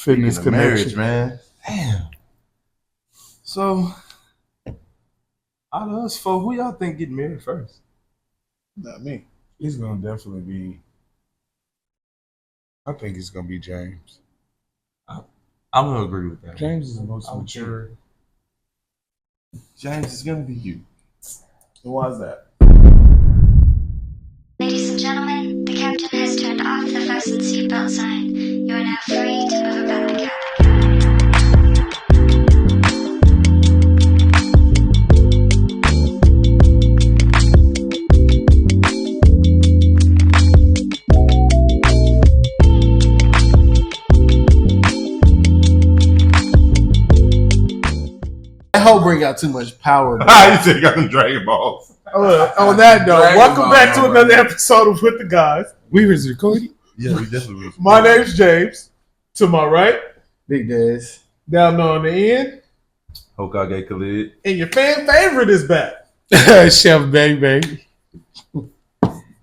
fitness marriage, connection. man. Damn. So, out of us four, who y'all think getting married first? Not me. It's gonna definitely be. I think it's gonna be James. I'm gonna agree with that. James is the most I'm mature. James is gonna be you. And why is that? Ladies and gentlemen, the captain has turned off the fasten seatbelt sign. You are now free to move about the cabin. That hoe bring out too much power. Bro. You said got them Dragon Balls. On that note, Dragon welcome Ball, back to bro. another episode of With the Guys. We was recording. Yeah, we definitely. My name's James. To my right, Big days. down on the end, Hokage Khalid. and your fan favorite is back. Chef Baby.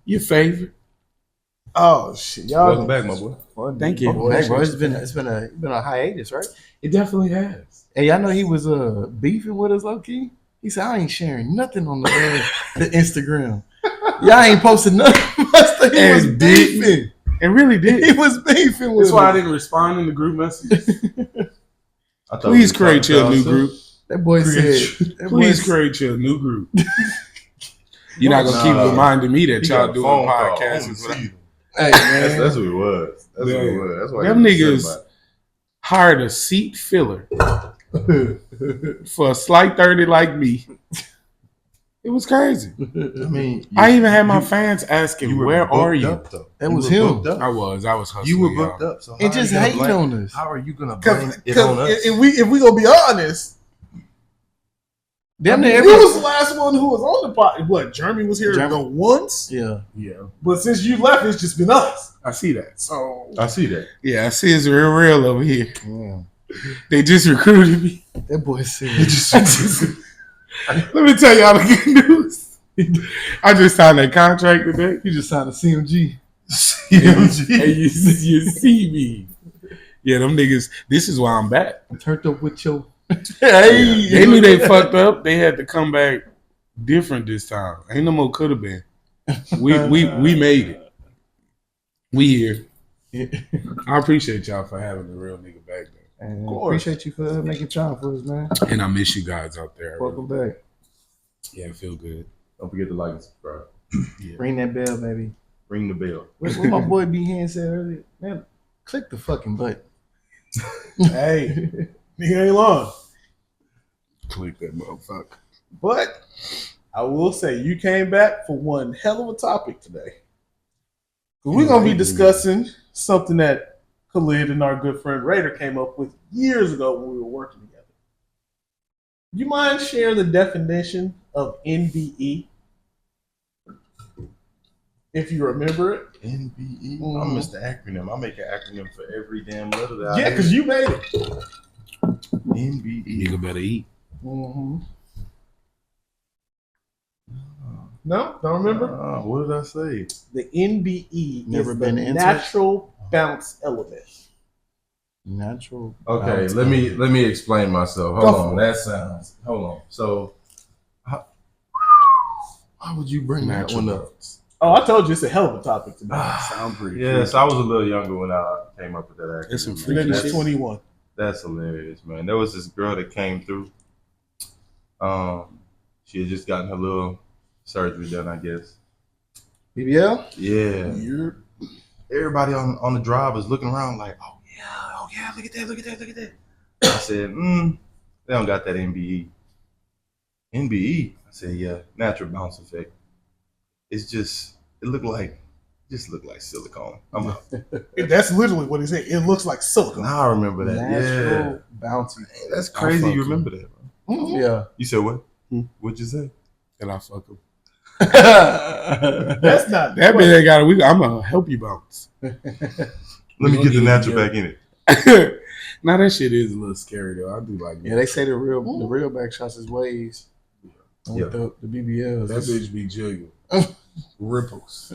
Your favorite? Oh shit, y'all! Welcome back, my boy. Thank you. Welcome back, bro. It's been a hiatus, right? It definitely has. Hey, y'all know he was beefing with us low key. He said, "I ain't sharing nothing on the Instagram. Y'all ain't posting nothing." He was And beefing. It really did. He was beefing with That's why I us. didn't respond in the group messages. I thought Please we create talked your about new ourselves. group. That boy said, that boy Please said- create your new group. You're not gonna keep Nah. reminding me that He y'all got a doing phone call. I podcasts. wanna is see what I- you. Hey That's man, what it was. That's what it Yeah. was. That's why Them he was niggas- upset Hired a seat filler for a slight 30 like me. It was crazy. I mean, I even had my fans asking, "Where are booked you?" Up, though. That You was were him. booked up. I was hustling. You were y'all. booked up. So and how just you gonna hating blame- on us. How are you gonna blame Because it on us? if we gonna be honest, Damn he near was the last one who was on the pod. What? Jeremy was here Jeremy. once, Yeah, Yeah, but since you left, it's just been us. I see that. So I see that. Yeah, I see it's real over here. yeah. They just recruited me. That boy said, Let me tell y'all the good news. I just signed that contract today. "You just signed a CMG." Hey, you see me. Yeah, them niggas, this is why I'm back. Turned up with your. Hey, they knew they fucked up. They had to come back different this time. Ain't no more could have been. We made it. We here. I appreciate y'all for having the real nigga back there. And course. appreciate you for making time for us, man. And I miss you guys out there. Welcome back. Yeah, it feel good. Don't forget to like and subscribe. Ring that bell, baby. Ring the bell. What my boy B Hand said earlier, man. Click the fucking button. Hey, nigga ain't long. Click that motherfucker. But I will say you came back for one hell of a topic today. We're gonna be discussing something that Khalid and our good friend Raider came up with years ago when we were working together. You mind sharing the definition of NBE? If you remember it. NBE. Mhm. I missed the acronym. I make an acronym for every damn letter that Yeah, I because you made it. NBE. Nigga better eat. Mm-hmm. No, don't remember? What did I say? The NBE Never is been the into it? natural bounce element. Natural. Okay, bounce. let me explain myself. Go Hold for on. it. That sounds. Hold on. So, Why would you bring that Natural one up? bounce. Oh, I told you it's a hell of a topic today. Sound pretty yes, I was a little younger when I came up with that acronym. There's some And freaky then shit. it's 21. That's hilarious, man. There was this girl that came through. She had just gotten her little surgery done, I guess. BBL? Yeah. Everybody on the drive was looking around like, oh yeah, look at that. I said, they don't got that NBE. NBE? I said, yeah, natural bounce effect. It looked like silicone. I'm out. That's literally what he said. It looks like silicone. Now I remember that. Natural bouncy. Yeah. That's crazy you remember that, bro. Mhm. Yeah. You said what? What'd you say? And I fuck him. That's not That bitch ain't got a week. I'm gonna help you bounce. Let me get the natural back in it. Now that shit is a little scary though. I do like that. Yeah, they say the real back shots is waves. Yeah. With the BBLs. That bitch be juggling. Ripples.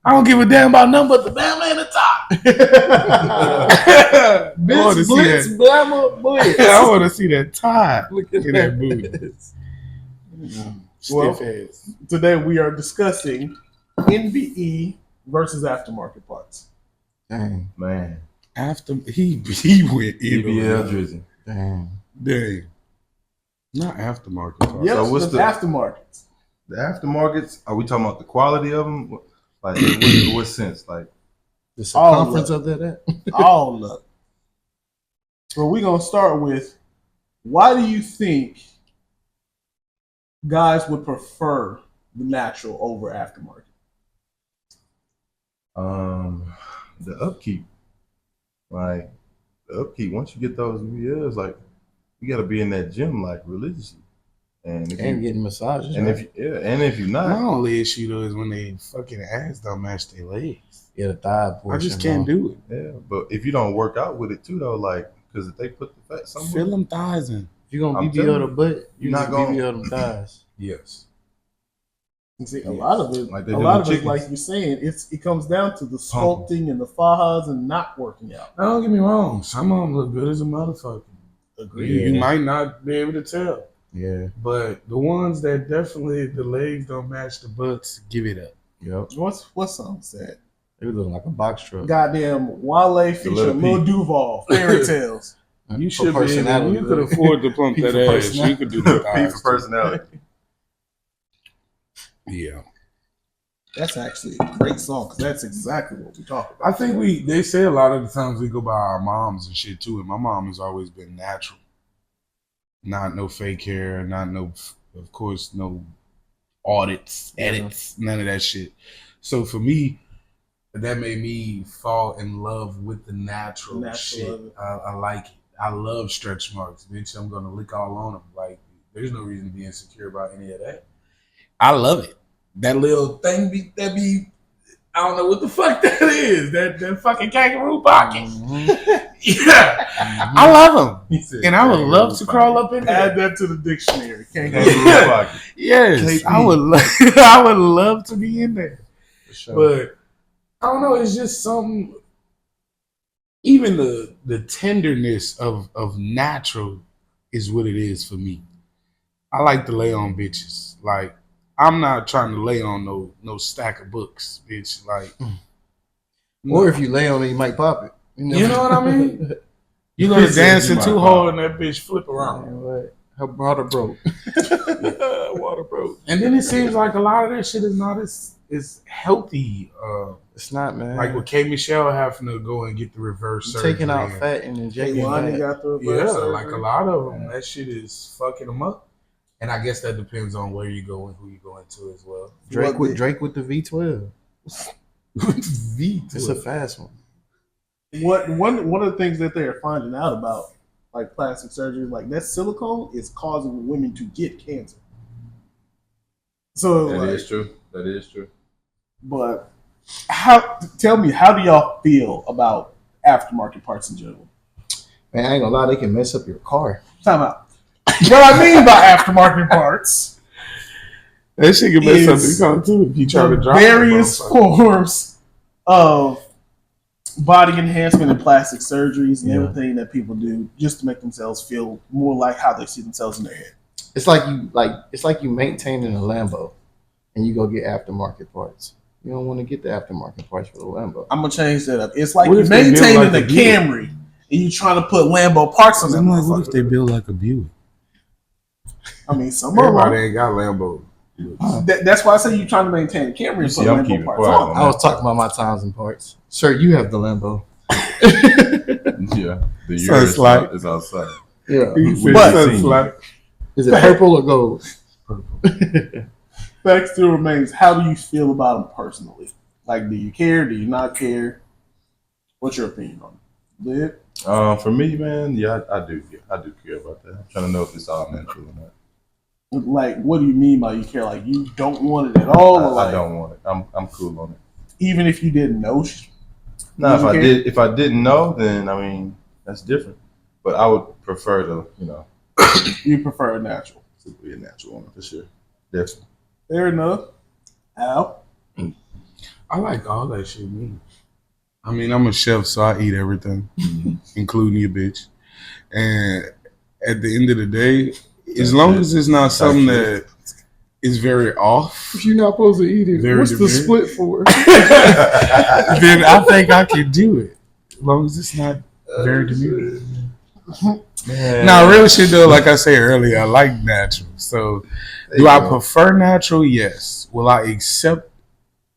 I don't give a damn about nothing but the Bama and the top. I want to see Blitz, that. Bama, Blitz. I want to see that tie Look at in that booty. Well, Stiff ass. today we are discussing NBE versus aftermarket parts. Dang, Man, After he went EBL in. Drizzy. dang. Dang. Not aftermarket parts. Yep, So what's the the- aftermarkets? The aftermarkets, are we talking about the quality of them? Like, what sense? Like, The All circumference of that? All of it. So we're gonna start with, why do you think guys would prefer the natural over aftermarket? the upkeep. Like, the upkeep, once you get those years, like, you got to be in that gym, like, religiously. And if And you, getting massages. and right? if you, yeah, and if you're My not, only issue though is when they fucking ass don't match their legs. Yeah, the thigh I portion. just can't do it. yeah. But if you don't work out with it too, though, like, because if they put the fat somewhere, Fill them thighs in. If you're I'm gonna telling BBL the you, butt, you're you not not gonna- BBL them thighs. Yes. And see, a lot of it, Like they a do lot with of it, chickens. like you're saying, it comes down to the Pump. sculpting and the fajas and not working out. Now, don't get me wrong. Some of them look good as a motherfucker. You might not be able to tell. Yeah. But the ones that definitely the legs don't match the butts, give it up. Yep. What song said? They was looking like a box truck. Goddamn Wale featuring Lil Lil Duval, Fairy Tales. You For should be able, personality. you could afford to pump P that for ass. personality. You could do the P thighs. for too. personality. Yeah. That's actually a great song because that's exactly what we talk about. I think they say a lot of the times we go by our moms and shit too. And my mom has always been natural. Not no fake hair, not no, of course, no audits, edits, none of that shit. So for me, that made me fall in love with the natural shit. of it. I like it. I love stretch marks, bitch. I'm gonna lick all on them. Like, there's no reason to be insecure about any of that. I love it. That little thing be I don't know what the fuck that is. That fucking kangaroo pocket. Yeah, I love them, He said, and I would love to crawl up in Add there. that to the dictionary. Can't Kangaroo go. pocket. Yes, KP. I would. I would love to be in there, For sure. but I don't know. It's just something. Even the tenderness of natural is what it is for me. I like to lay on bitches. Like, I'm not trying to lay on no stack of books, bitch. Like, Or if you lay on it, you might pop it. You know what I mean? You gonna He said dancing you too might hard and that bitch flip Man, around. what? Her water broke. Water broke. And then it seems like a lot of that shit is not as healthy. It's not, man. Like with K Michelle having to go and get the reverse You're surgery. taking out and- fat and injecting Lonnie fat. got the Yeah, reverse like a surgery. lot of them, that shit is fucking them up. And I guess that depends on where you go and who you go into as well. Drake What with the V12. It's a fast one. One of the things that they're finding out about, like plastic surgery, like that silicone is causing women to get cancer. So, That like, is true. That is true. but tell me, how do y'all feel about aftermarket parts in general? Man, I ain't gonna lie, they can mess up your car. Time out. What I mean by aftermarket parts That shit can mess up Is your car too if you try to the drop various the motherfucker. forms of body enhancement and plastic surgeries and Yeah. everything that people do just to make themselves feel more like how they see themselves in their head. It's like you maintaining a Lambo and you go get aftermarket parts. You don't want to get the aftermarket parts for the Lambo. I'm gonna change that up. It's like What you're if they build maintaining like the a Buick? Camry and you trying to put Lambo parts on that I'm like, what if motherfucker. they build like a Buick? I mean, some of Everybody them. ain't got Lambo. That's why I say you're trying to maintain the Camry and See, put I'm Lambo keeping parts quiet on. on I was talking about my times and parts. Sir, you have the Lambo. Yeah. The So year it's like- is outside. Yeah. He said But- something like, Is it purple or gold? Fact still remains, how do you feel about them personally? Like, do you care? Do you not care? What's your opinion on it? Lid? For me, man, yeah, I do care about that. I'm trying to know if it's all natural or not. Like, what do you mean by you care? Like, you don't want it at all? Or I like, don't want it. I'm cool on it. even if you didn't know? Now, if You I care? did, if I didn't know, then I mean that's different. But I would prefer to, You prefer natural. to be a natural one for sure. Definitely. Fair enough. Al? I like all that shit. Me. I mean, I'm a chef, so I eat everything, including your bitch. And at the end of the day, as long as it's not something that is very off, If you're not supposed to eat it, Very what's the demanding. split for? then I think I can do it. As long as it's not very demanding. Now, real shit though, like I said earlier, I like natural. So, do I prefer natural? Yes. Will I accept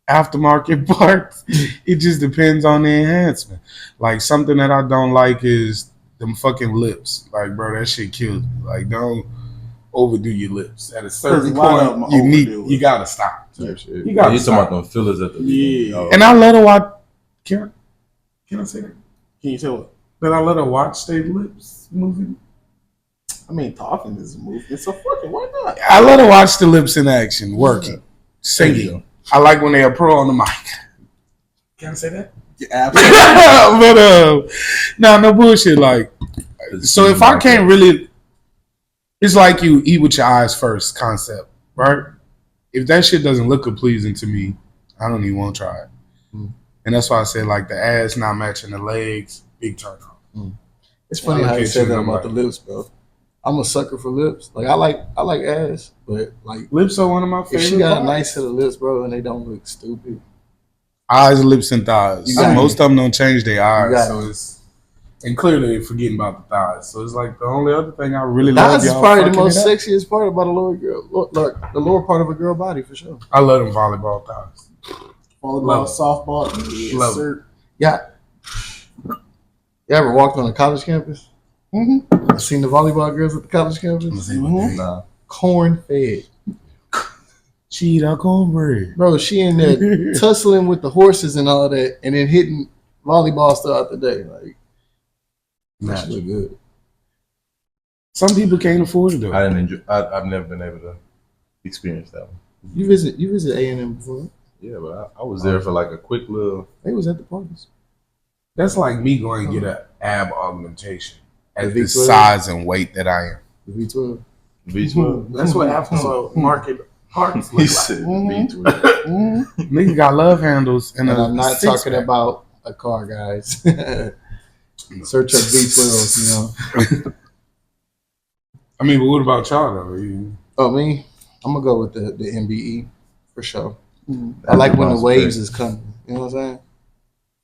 aftermarket parts? It just depends on the enhancement. Like something that I don't like is them fucking lips. Like, bro, that shit kills me. Like, don't overdo your lips. At a certain a lot of point, them you gotta stop. You You gotta talking stop. about them fillers at the Yeah. beginning. And I let her watch. Can I say that? Can you tell what? That I let her watch their lips moving. I mean, talking is a movement, so fucking why not? I let her watch the lips in action, working, singing. I like when they are pro on the mic. Can I say that? Yeah, absolutely. But no bullshit. Like, so if I can't really, it's like you eat with your eyes first concept, right? If that shit doesn't look pleasing to me, I don't even want to try it. And that's why I said like the ass not matching the legs, big turn off. It's funny I how look you at said you that and I'm about the like- lips, bro. I'm a sucker for lips. Like I like ass, but like Lips are one of my favorite. if she got a parts. nice set of lips, bro, and they don't look stupid. Eyes, lips, and thighs. You got Most of them don't change their eyes, got so it. it's and clearly they're forgetting about the thighs. So it's like the only other thing I really love. Thighs is Y'all probably the fucking most it up. sexiest part about a lower girl, like the lower part of a girl body for sure. I love them volleyball thighs. Volleyball, Love it. softball, yes, Love it. sir. Yeah. You ever walked on a college campus? Mm-hmm. Seen the volleyball girls at the college campus? Nah. Corn fed. Cheetah cornbread. Bro, she in there tussling with the horses and all that, and then hitting volleyball throughout the day. Like, that shit look good. Some people can't afford it though. I didn't enjoy. I've never been able to experience that one. You visit A&M before? Yeah, but I was there for like a quick little. They was at the parties. That's like me going to get an ab augmentation at The the V12? size and weight that I am. The V12. V12. That's what aftermarket parts He look like. said Mhm. V12. Nigga got love handles and And I'm not talking six-pack. about a car, guys. Search up V12s, you know. I mean, but what about y'all though? Oh, me? I'm going to go with the NBE for sure. Mm-hmm. I like when the That's waves great. is coming. You know what I'm saying?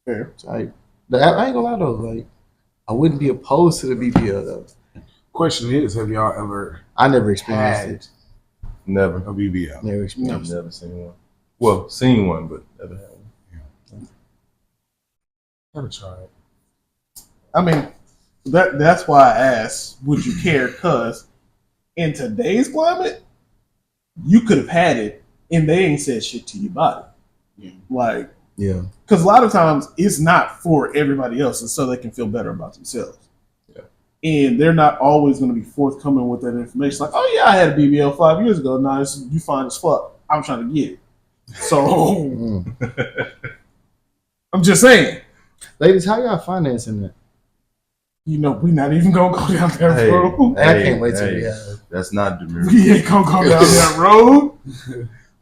Fair. It's like, I ain't gonna lie though. Like, I wouldn't be opposed to the BBL though. Question is, have y'all ever I never experienced had it. Never. a BBL? Never I've experienced it. never seen one. Well, seen one, but never had one. Gotta try it. I mean, that's why I asked, would you care? Because in today's climate, you could have had it and they ain't said shit to your body. Yeah. Like, Yeah. because a lot of times it's not for everybody else, it's so they can feel better about themselves. Yeah. And they're not always going to be forthcoming with that information. Like, oh yeah, I had a BBL 5 years ago. Now you fine as fuck. I'm trying to get it. So Mm. I'm just saying, Ladies, how y'all financing that? you know, we not even gonna go down that Hey, road. I can't wait till hey, we have. That's not demure. We ain't gonna go down that road.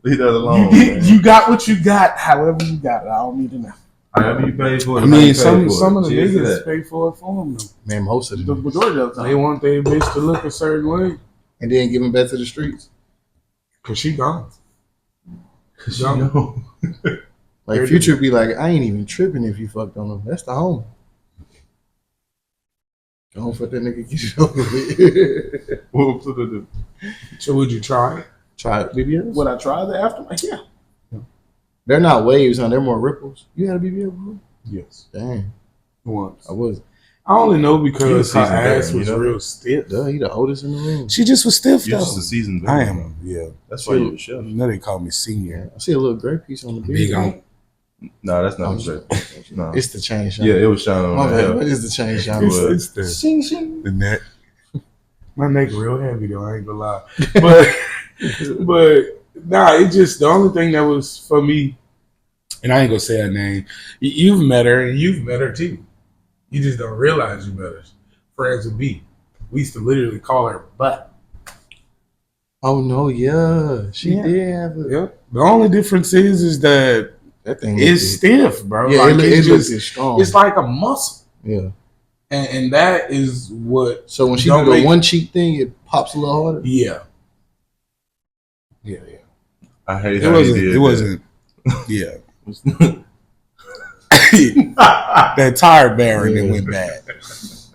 Leave that alone. You got what you got, however you got it. I don't need to know. However you pay for it. I mean, some of the Cheers to niggas that. pay for it for them though. Man, most of The them. majority of the They time. want their bitch to look a certain way And then give them back to the streets. because she gone. You know. Like Future be like, I ain't even tripping if you fucked on them. That's the home. Don't fuck that nigga, get it over with. What to do? So would you try it? Try it, BBLs. Would I try the aftermath? Yeah. They're not waves, huh? They're more ripples. You had a BBL before? Yes. Dang, Once. I was. I only know You because a her seasoned ass veteran, was you know? real stiff. Duh, he the oldest in the room. She just was stiff You're though. just a seasoned I veteran. am. Yeah. That's why you're the chef. Now they call me senior. Yeah, I see a little gray piece on the beard. Big on. No, that's not Oh, the chef. No. It's the chain shot. Yeah, it was shining My on bad. that. What is the chain shot? It's- It's the Shing shing. the neck. My neck real heavy though. I ain't gonna lie. But nah, it just the only thing that was for me, and I ain't gonna say her name. You've met her and you've met her too. You just don't realize you met her. Friends with B. We used to literally call her butt. Oh no, yeah, she Yeah. did have a. Yep. The only difference is that That thing It's looked- stiff, bro. Yeah, like, it it's looks just, strong. it's like a muscle. Yeah. And that is what. So when she don't do the make- one cheek thing, it pops a little harder. Yeah. I hate It how wasn't. he did It that. wasn't. Yeah. That tire bearing that went bad.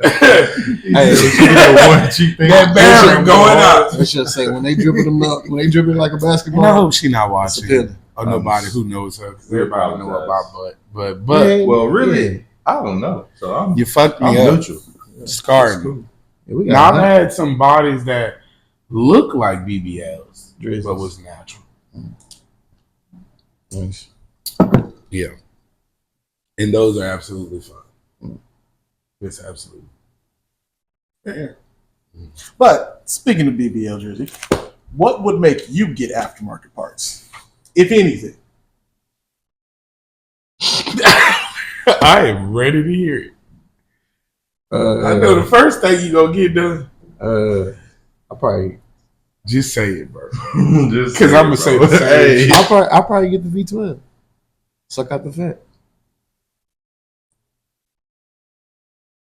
Hey, she did the one cheek thing. That bearing going up. Let's just say when they dribble them up, when they dribble like a basketball. And I hope she not it's watching. appealing. Or nobody who knows her. 'Cause We everybody know apologize. about but Yeah, Well, really, yeah. I don't know. So I'm you fucked me I'm up. neutral. Scarred It's me. cool. Yeah, we Now got I've had some bodies that look like BBLs, Drizzles. but was natural. Nice. Yeah. And those are absolutely fun. It's absolutely. But speaking of BBL jersey, what would make you get aftermarket parts, if anything? I am ready to hear it. I know the first thing you gonna get done. I probably Just say it, bro. Just Because I'm gonna say the same. Hey. I'll probably get the V12. Suck out the fat.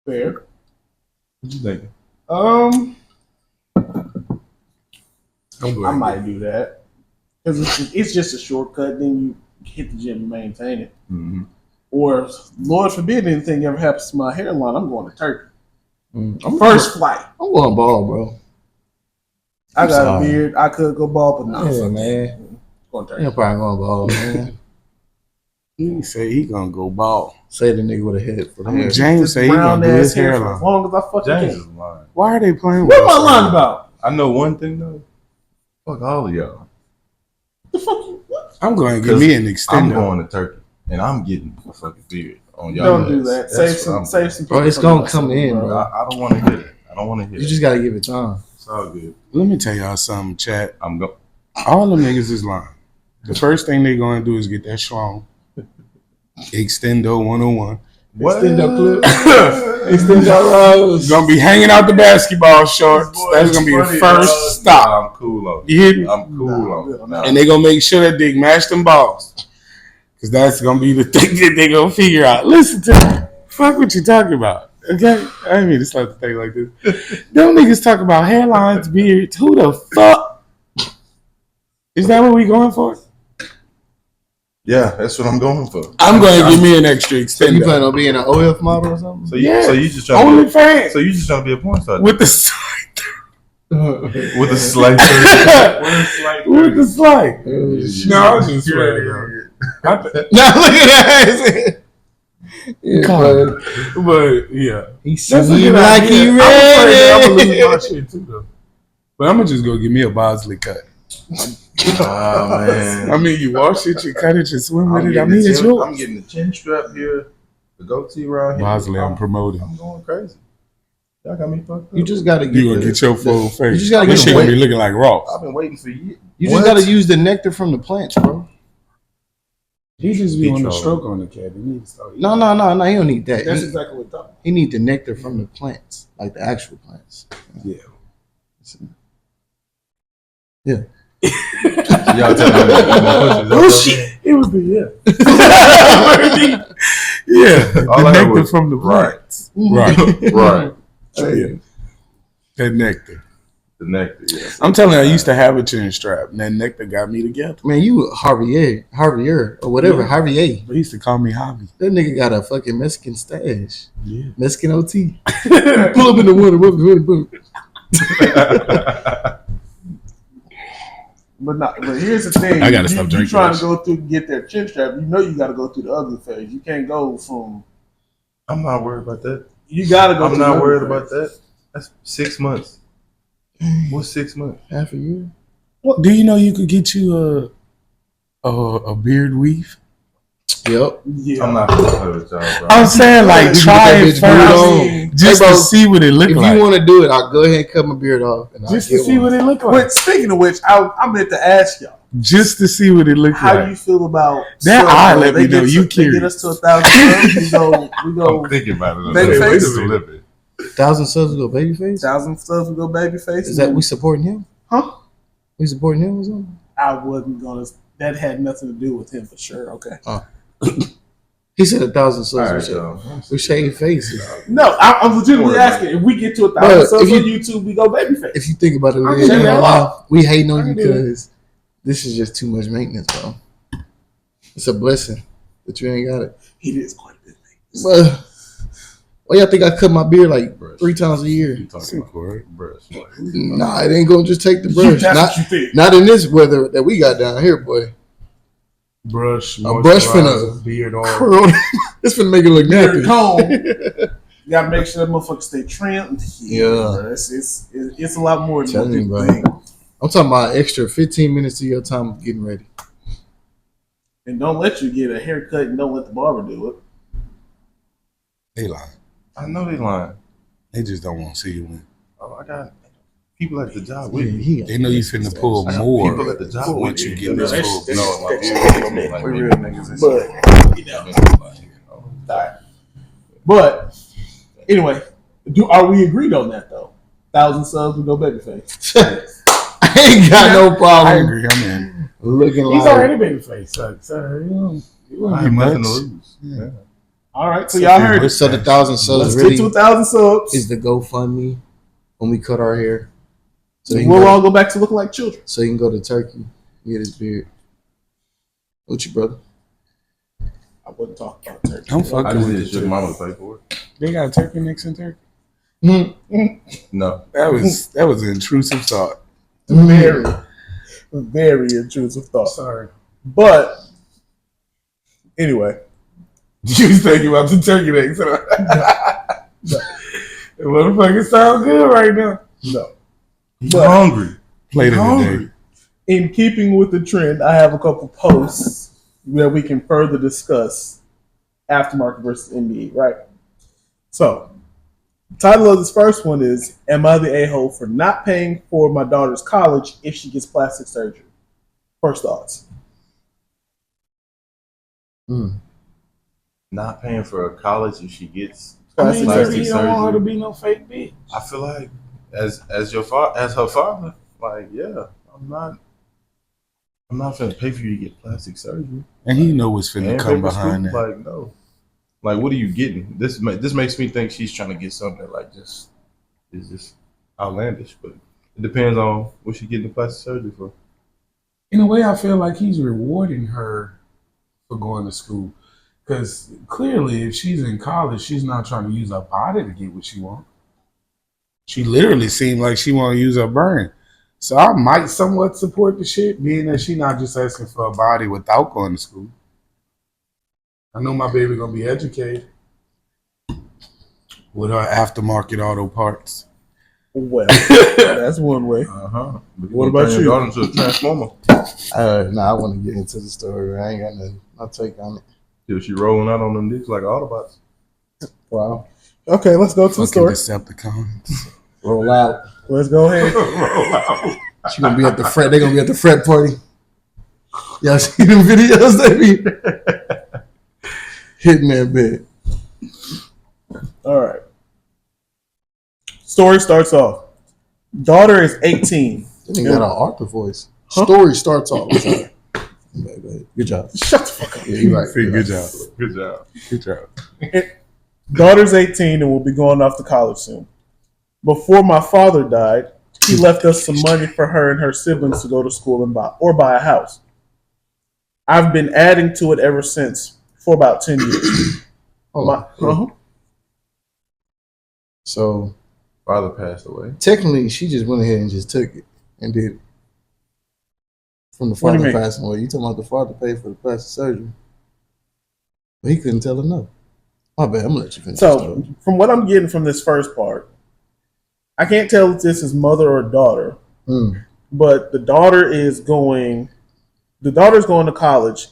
Fair. What you think? I might do that because it's just a shortcut. Then you hit the gym and maintain it. Mm-hmm. Or Lord forbid anything ever happens to my hairline, I'm going to Turkey. I'm First flight. I'm going bald, bro. I got sorry. a beard. I could go bald, but no. Yeah, man. Going to Turkey. I'm probably going bald, man. He say he gonna go bald. Say the nigga with a head for the hair. James say he gonna do his hair for hairline. as long as I fucking James can. is lying. Why are they playing What with am I us? lying about? I know one thing though. Fuck all of y'all. The fuck? What? I'm going to give me an I'm extender. going to Turkey and I'm getting a fucking beard on y'all. Don't do ass. that. That's Save what some. I'm Save doing. some. Bro, it's people gonna from come us, in, bro. bro. I don't want to hear it. I don't want to hear You it. just gotta give it time. It's all good. Let me tell y'all something, chat. I'm going. All them niggas is lying. The first thing they going to do is get that strong Extendo 101. What? Extend that clip. Extend that rose. Gonna be hanging out the basketball shorts. That's gonna be your first stop. I'm cool on it. You hear me? I'm cool Nah, on it. nah. Nah. And they gonna make sure that dick match them balls. Cause that's gonna be the thing that they gonna figure out. Listen to me. Fuck what you talking about. Okay? I didn't mean to start the thing like this. Them niggas talk about hairlines, beards. Who the fuck? Is that what we going for? Yeah, that's what I'm going for. I'm gonna give me an extra So you plan extender. on being an OF model or something? So you, Yeah. so you just trying Only to, fans so you just trying to be a porn star with the slight. with a slight, With the slight. Oh, No, I was just playing, bro. I th- Now look at that. Yeah, Come bro. on. But yeah. He That's a seemed good like idea. he I'm afraid I'm gonna lose my ready. shit too, though. But I'm gonna just go give me a Bosley cut. Oh man. I mean, you wash it, you cut it, you swim with I'm it. I getting mean, the it's chin- yours. I'm getting the chin strap here, the goatee around here. Bosley, I'm promoting. I'm going crazy. Y'all got me fucked up. You just gotta get You gonna get your full face. You just gotta This get shit the gonna be weight. looking like Ross. I've been waiting for years. You just gotta use the nectar from the plants, bro. He just be on the Petrol. stroke on the cat. He needs to start eating. No, he don't need that. That's He, exactly what I'm talking he need the nectar from the plants, like the actual plants. Yeah. So y'all tell me that. Oh shit! It was the yeah. All The I heard nectar was, from the right. plants. Right. Right. Yeah. That nectar. The nectar, yeah. I'm telling you, I used to have a chin strap, and that nectar got me together. Man, you Javier, or whatever, Yeah. Javier. They used to call me Javi. That nigga got a fucking Mexican stash. Yeah. Mexican OT. Pull up in the water. But here's the thing. I gotta stop You drinking trying that to go through and get that chin strap. You know you got to go through the ugly phase. You can't go from. I'm not worried about that. You got to go. I'm through not the worried ugly about phase. that. That's 6 months. What's 6 months? Half a year. Do you know you could get you a beard weave? Yep. Yeah. I'm not gonna play with y'all, bro. I'm saying like You try can it get that bitch first, glued on. just Hey, to bro, see what it look If like. you want to do it, I'll go ahead and cut my beard off. And Just to see what it look like. Wait, speaking of which, I meant to ask y'all, Just to see what it look how like. you feel about That subs, eye bro? let me They know get you us to- They get curious. us to 1,000 subs. We go I'm thinking about it. Baby face? Just a little bit. 1,000 subs to go babyface? 1,000 subs. We go babyface. Is that we supporting him? Huh? We supporting him or something? I wasn't gonna that had nothing to do with him for sure. Okay. He said 1,000 subs. All right, we y'all. we shave faces. No, I'm legitimately Don't worry asking. If we get to 1,000 But subs if on YouTube, we go babyface. If you think about it, I we, can do that. we hating on I you can do that. because this is just too much maintenance, bro. It's a blessing that you ain't got it. He is quite a bit. But why y'all think I cut my beard like 3 times a year? You talking about brush? Nah, it ain't gonna just take the brush. That's Not, what you think. not in this weather that we got down here, boy. Brush, A brush moisturizer, finna beard oil. curl. It's finna make it look Beard nappy. comb. You gotta make sure that motherfucker stay trimmed. Yeah. Bro. It's a lot more than what Telling you, people bro. think. I'm talking about extra 15 minutes of your time of getting ready. And don't let you get a haircut and don't let the barber do it. They lying. I know they lying. They just don't want to see you win. Oh, I got people at the job with me. They know you finna pull I got more people at the job with once you me. get this that's- full that's- beard. No, my beard. Like, We maybe- real niggas. It's But, you know. Alright. But anyway, are we agreed on that though? 1,000 subs, we go babyface. I ain't got no I problem agree. I'm in. looking He's like already babyface. So you I won't have be nothing to much. lose. Yeah. All right, so y'all heard it. So the 1,000 subs Let's really get to 1,000 subs. is the GoFundMe when we cut our hair. So you, We'll can all go, go back to looking like children. so you can go to Turkey, get his beard. What you, brother? I wouldn't talk about turkey. I'm I fucking just with need the to show turkey. mama to pay for it. They got turkey necks in Turkey. No. That was an intrusive thought. Very, very intrusive thought. Sorry. But anyway, You was thinking about the turkey necks. Huh? The motherfucker sound good right now. no. He's But- hungry. Played it Hungry. today. In keeping with the trend, I have a couple posts that we can further discuss aftermarket versus NBE, right? So, the title of this first one is Am I the a-hole for not paying for my daughter's college if she gets plastic surgery? First thoughts. Not paying for a college if she gets I mean, plastic maybe you don't want her to surgery. be no fake bitch. I feel like as her father, like, yeah, I'm not gonna pay for you to get plastic surgery. And he know what's finna And come pay for behind school, that. like, no. Like, what are you getting? This makes me think she's trying to get something that like just is just outlandish, but it depends on what she getting the plastic surgery for. In a way, I feel like he's rewarding her for going to school. Because clearly, if she's in college, she's not trying to use her body to get what she wants. She literally seemed like she want to use her brain. So I might somewhat support the shit, being that she's not just asking for a body without going to school. I know my baby gonna be educated with her aftermarket auto parts. Well, that's one way. What about you? Daughter into a transformer. I want to get into the story. I ain't got nothing. I'll take on it. If she rolling out on them dicks like Autobots. Wow. Okay, let's go to the Fucking story. Decepticons. Roll out. Let's go ahead. She gonna be at the fret. They gonna be at the fret party. Y'all see them videos? They be hitting that bit. All right. Story starts off. Daughter is 18. They think got an Arthur voice. Story starts off. I'm sorry. Good job. Shut the fuck up. Yeah, you're right. See, You're good right. job. Good job. Good job. Daughter's 18 and will be going off to college soon. Before my father died, he left us some money for her and her siblings to go to school and buy a house. I've been adding to it ever since for about 10 years. Hold on. Uh-huh. So Father passed away. technically, she just went ahead and just took it and did it. From the What do you father mean? passing away. You talking about the father paid for the plastic surgery. But he couldn't tell her no. My bad. I'm gonna let you finish. the So, story. from what I'm getting from this first part, I can't tell if this is mother or daughter, but the daughter's going to college,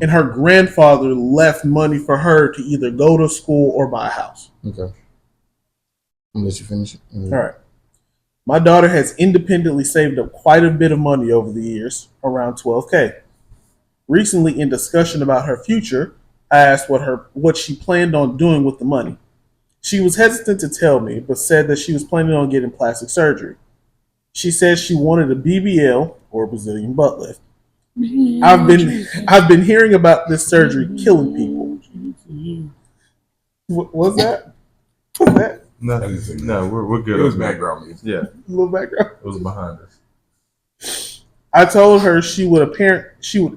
and her grandfather left money for her to either go to school or buy a house. Okay. I'm gonna let you finish it. All right. My daughter has independently saved up quite a bit of money over the years, around $12K. Recently, in discussion about her future, I asked what she planned on doing with the money. She was hesitant to tell me, but said that she was planning on getting plastic surgery. She said she wanted a BBL, or Brazilian butt lift, I've been hearing about this surgery killing people. What's that? What's that? Nothing. No, we're good. It was background music. Yeah, A little background. it was behind us. I told her she would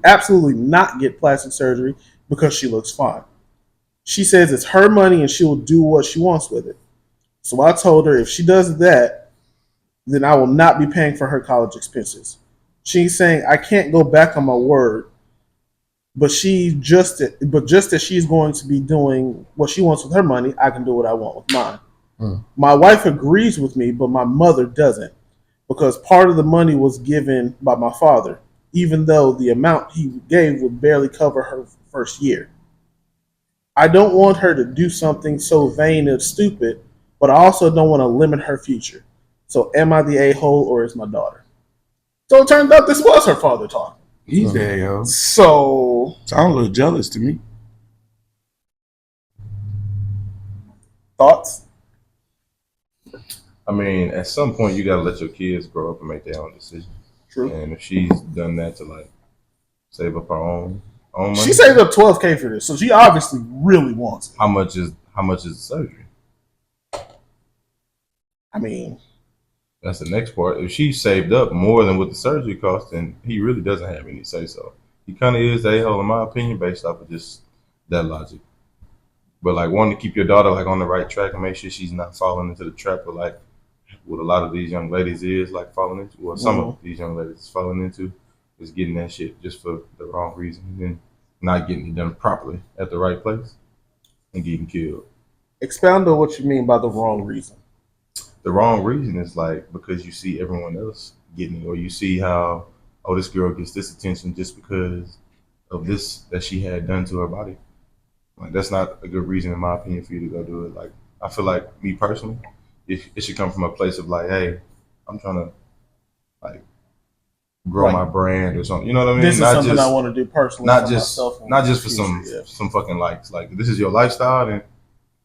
absolutely not get plastic surgery because she looks fine. She says it's her money and she will do what she wants with it. So I told her if she does that, then I will not be paying for her college expenses. She's saying I can't go back on my word, but just as she's going to be doing what she wants with her money, I can do what I want with mine. My wife agrees with me, but my mother doesn't, because part of the money was given by my father, even though the amount he gave would barely cover her first year. I don't want her to do something so vain and stupid, but I also don't want to limit her future. So am I the a-hole or is my daughter? So it turned out this was her father talking. He's there, yo. So Sound a little jealous to me. thoughts? I mean, at some point, you gotta let your kids grow up and make their own decisions. True. And if she's done that to like save up her own money, She saved up $12,000 for this, so she obviously really wants it. how much is the surgery? I mean, That's the next part. If she saved up more than what the surgery cost, then he really doesn't have any say so. He kind of is the a-hole, in my opinion, based off of just that logic. But like wanting to keep your daughter like on the right track and make sure she's not falling into the trap of like what a lot of these young ladies is like falling into, or some of these young ladies is falling into, is getting that shit just for the wrong reason and then not getting it done properly at the right place and getting killed. expound on what you mean by the wrong reason. The wrong reason is like because you see everyone else getting it, or you see how, oh, this girl gets this attention just because of this that she had done to her body. Like that's not a good reason, in my opinion, for you to go do it. Like I feel like me personally, it should come from a place of like, hey, I'm trying to like grow Right. my brand or something. You know what I mean? This is Not something just, I want to do personally. not for just myself and not just for future, some fucking likes. Like this is your lifestyle, then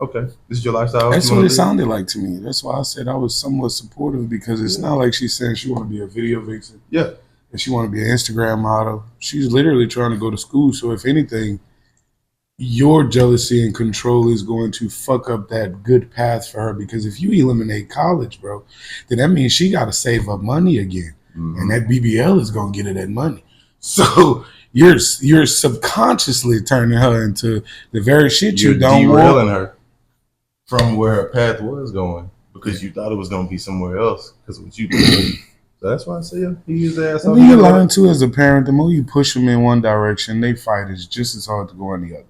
okay, this is your lifestyle. That's You what wanna it live? sounded like to me. That's why I said I was somewhat supportive, because it's not like she's saying she want to be a video vixen. Yeah. And she want to be an Instagram model. She's literally trying to go to school. So if anything, your jealousy and control is going to fuck up that good path for her. Because if you eliminate college, bro, then that means she got to save up money again. Mhm. And that BBL is going to get her that money. So you're subconsciously turning her into the very shit you You're don't want. derailing her from where her path was going because you thought it was going to be somewhere else because of what you did. So that's why I say he is ass. And then you learn too as a parent, the more you push them in one direction, they fight is just as hard to go in the other.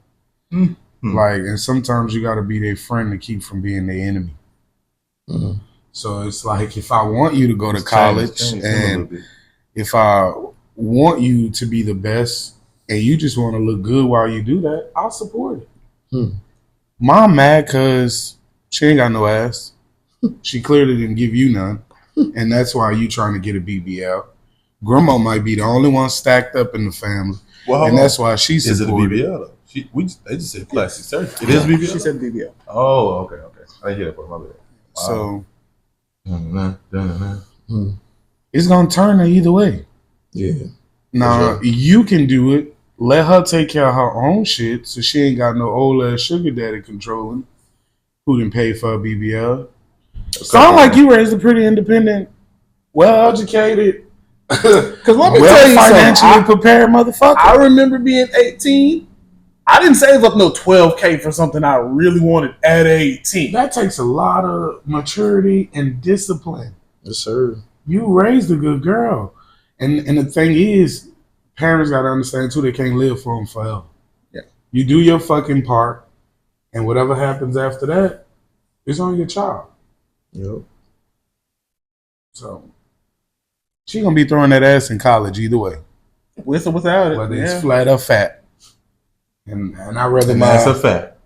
Mm-hmm. Like, and sometimes you got to be their friend to keep from being their enemy. Mm-hmm. So it's like, if I want you to go to college and if I want you to be the best and you just want to look good while you do that, I'll support it. Mom mad because she ain't got no ass. She clearly didn't give you none. And that's why you trying to get a BBL. Grandma might be the only one stacked up in the family. Well, and that's why she supported. Is it a BBL though? They just said plastic surgery. It is BBL? She said BBL. Oh, okay. I didn't hear that part. My bad. So Wow. It's going to turn her either way. Yeah. Now, you can do it. Let her take care of her own shit so she ain't got no old ass sugar daddy controlling who didn't pay for a BBL. Sound like you raised a pretty independent, well educated, Because let me tell you financially something. prepared motherfucker. I remember being 18. I didn't save up no $12,000 for something I really wanted at 18. That takes a lot of maturity and discipline. Yes, sir. You raised a good girl. And the thing is, parents got to understand too, they can't live for them forever. Yeah. You do your fucking part, and whatever happens after that, it's on your child. Yep. So she gonna be throwing that ass in college either way, With or without it. whether it's flat or fat. And I rather And my that's a fact.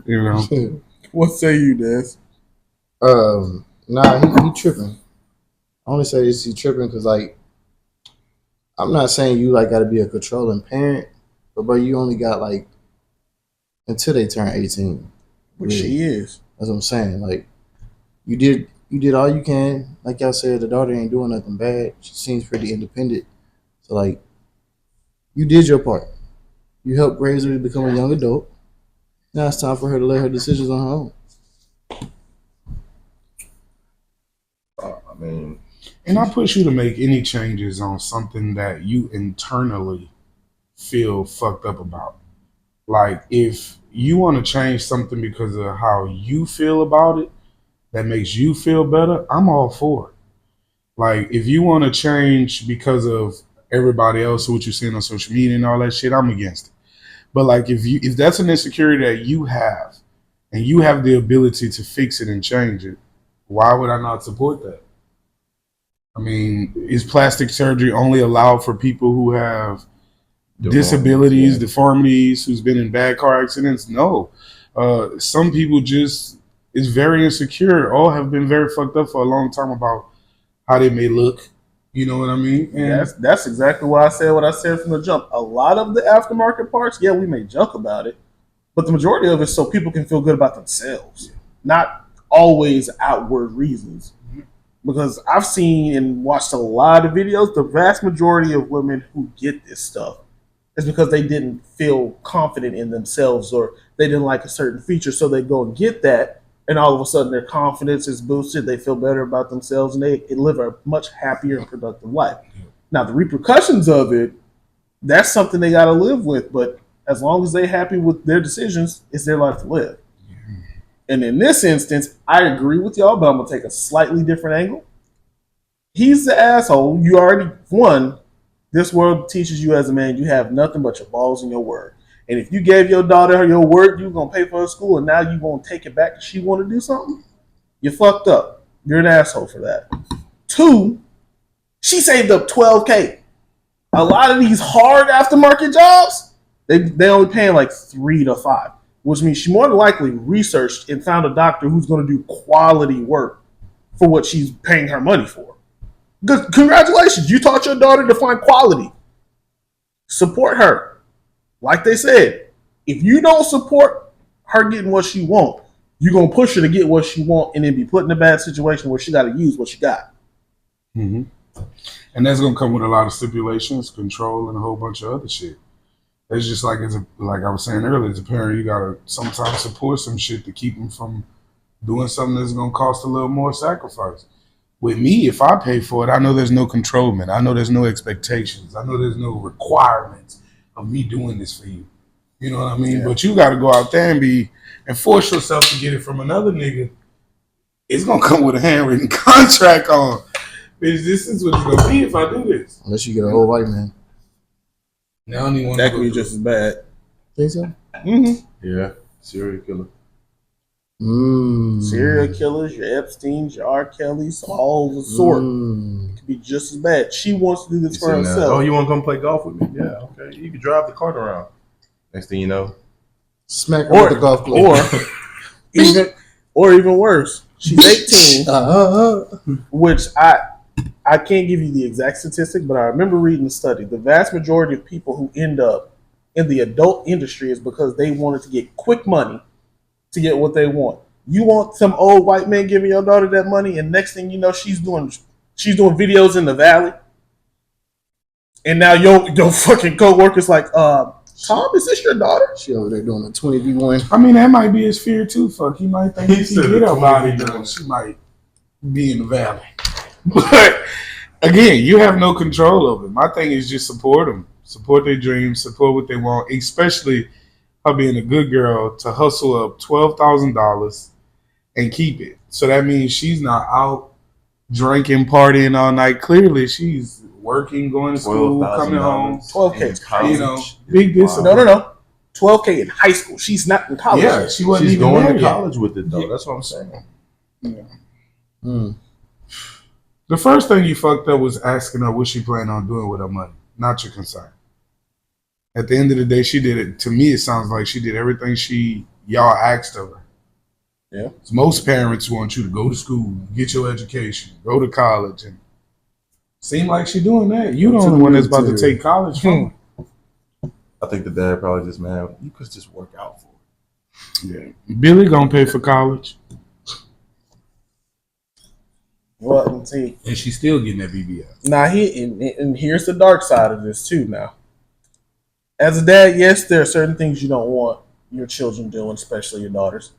you know. What say you, Des? Nah, he tripping. I only say this, he tripping because like I'm not saying you like got to be a controlling parent, but bro, you only got like until they turn 18. Which she is. That's what I'm saying. Like you did all you can. Like y'all said, the daughter ain't doing nothing bad. She seems pretty independent. Like, you did your part. You helped raise her to become a young adult. Now it's time for her to let her decisions on her own. I mean, And I push you to make any changes on something that you internally feel fucked up about. Like, if you want to change something because of how you feel about it, that makes you feel better, I'm all for it. Like, if you want to change because of everybody else, what you're seeing on social media and all that shit, I'm against it. But like, if that's an insecurity that you have, and you have the ability to fix it and change it, why would I not support that? I mean, is plastic surgery only allowed for people who have disabilities, deformities, who's been in bad car accidents? No. Some people just is very insecure. All have been very fucked up for a long time about how they may look. You know what I mean? And That's exactly what I said from the jump. A lot of the aftermarket parts, yeah, we may joke about it, but the majority of it is so people can feel good about themselves, not always outward reasons. Because I've seen and watched a lot of videos, the vast majority of women who get this stuff is because they didn't feel confident in themselves or they didn't like a certain feature, so they go and get that, and all of a sudden their confidence is boosted, they feel better about themselves, and they live a much happier and productive life. Now, the repercussions of it, that's something they got to live with, but as long as they're happy with their decisions, it's their life to live. And in this instance, I agree with y'all, but I'm going to take a slightly different angle. He's the asshole. You already won. This world teaches you as a man, you have nothing but your balls and your word. And if you gave your daughter your word, you're going to pay for her school, and now you're going to take it back because she want to do something, you fucked up. You're an asshole for that. 2, she saved up $12K. A lot of these hard aftermarket jobs, they only paying like 3 to 5, which means she more than likely researched and found a doctor who's going to do quality work for what she's paying her money for. Good, congratulations, you taught your daughter to find quality. Support her. Like they said, if you don't support her getting what she want, you're going to push her to get what she want and then be put in a bad situation where she got to use what she got. Mm-hmm. And that's gonna come with a lot of stipulations, control, and a whole bunch of other shit. It's just like like I was saying earlier, as a parent, you gotta sometimes support some shit to keep them from doing something that's gonna cost a little more sacrifice. With me, if I pay for it, I know there's no controlment. I know there's no expectations. I know there's no requirements of me doing this for you. You know what I mean? Yeah. But you gotta go out there and force yourself to get it from another nigga. It's gonna come with a handwritten contract on. Bitch, this is what it's gonna be if I do this. Unless you get an old white man. Now I don't even want that could be just as bad. Think so? Mm-hmm. Yeah, serial killer. Serial killers, your Epsteins, your R. Kellys, all the sort. It could be just as bad. She wants to do this for herself. Oh, you want to come play golf with me? Yeah, okay. You can drive the cart around. Next thing you know, smack her with the golf club. Or even worse, she's 18, which I can't give you the exact statistic, but I remember reading the study. The vast majority of people who end up in the adult industry is because they wanted to get quick money to get what they want. You want some old white man giving your daughter that money, and next thing you know, she's doing videos in the valley, and now your fucking coworker's like, Tom, is this your daughter? She over there doing a 20v1. I mean, that might be his fear too. Fuck, he might think if he get her body done, she might be in the valley. But again, you have no control over it. My thing is just support them, support their dreams, support what they want, especially her being a good girl to hustle up $12,000 and keep it. So that means she's not out drinking, partying all night. Clearly, she's working, going to school, coming home. $12K, you know, big discipline. No. $12K in high school. She's not in college. Yeah, she wasn't she's even going there to yet. college with it though. That's what I'm saying. Yeah. The first thing you fucked up was asking her what she planned on doing with her money. Not your concern. At the end of the day, she did it. To me, it sounds like she did everything y'all asked of her. Yeah. Most parents want you to go to school, get your education, go to college, and seem like she doing that. You the only one that's about to take college from her. I think the dad probably just, man, you could just work out for it. Yeah. Billy gonna pay for college. Well, see, and she's still getting that BBL. now and here's the dark side of this too. Now, as a dad, yes, there are certain things you don't want your children doing, especially your daughters.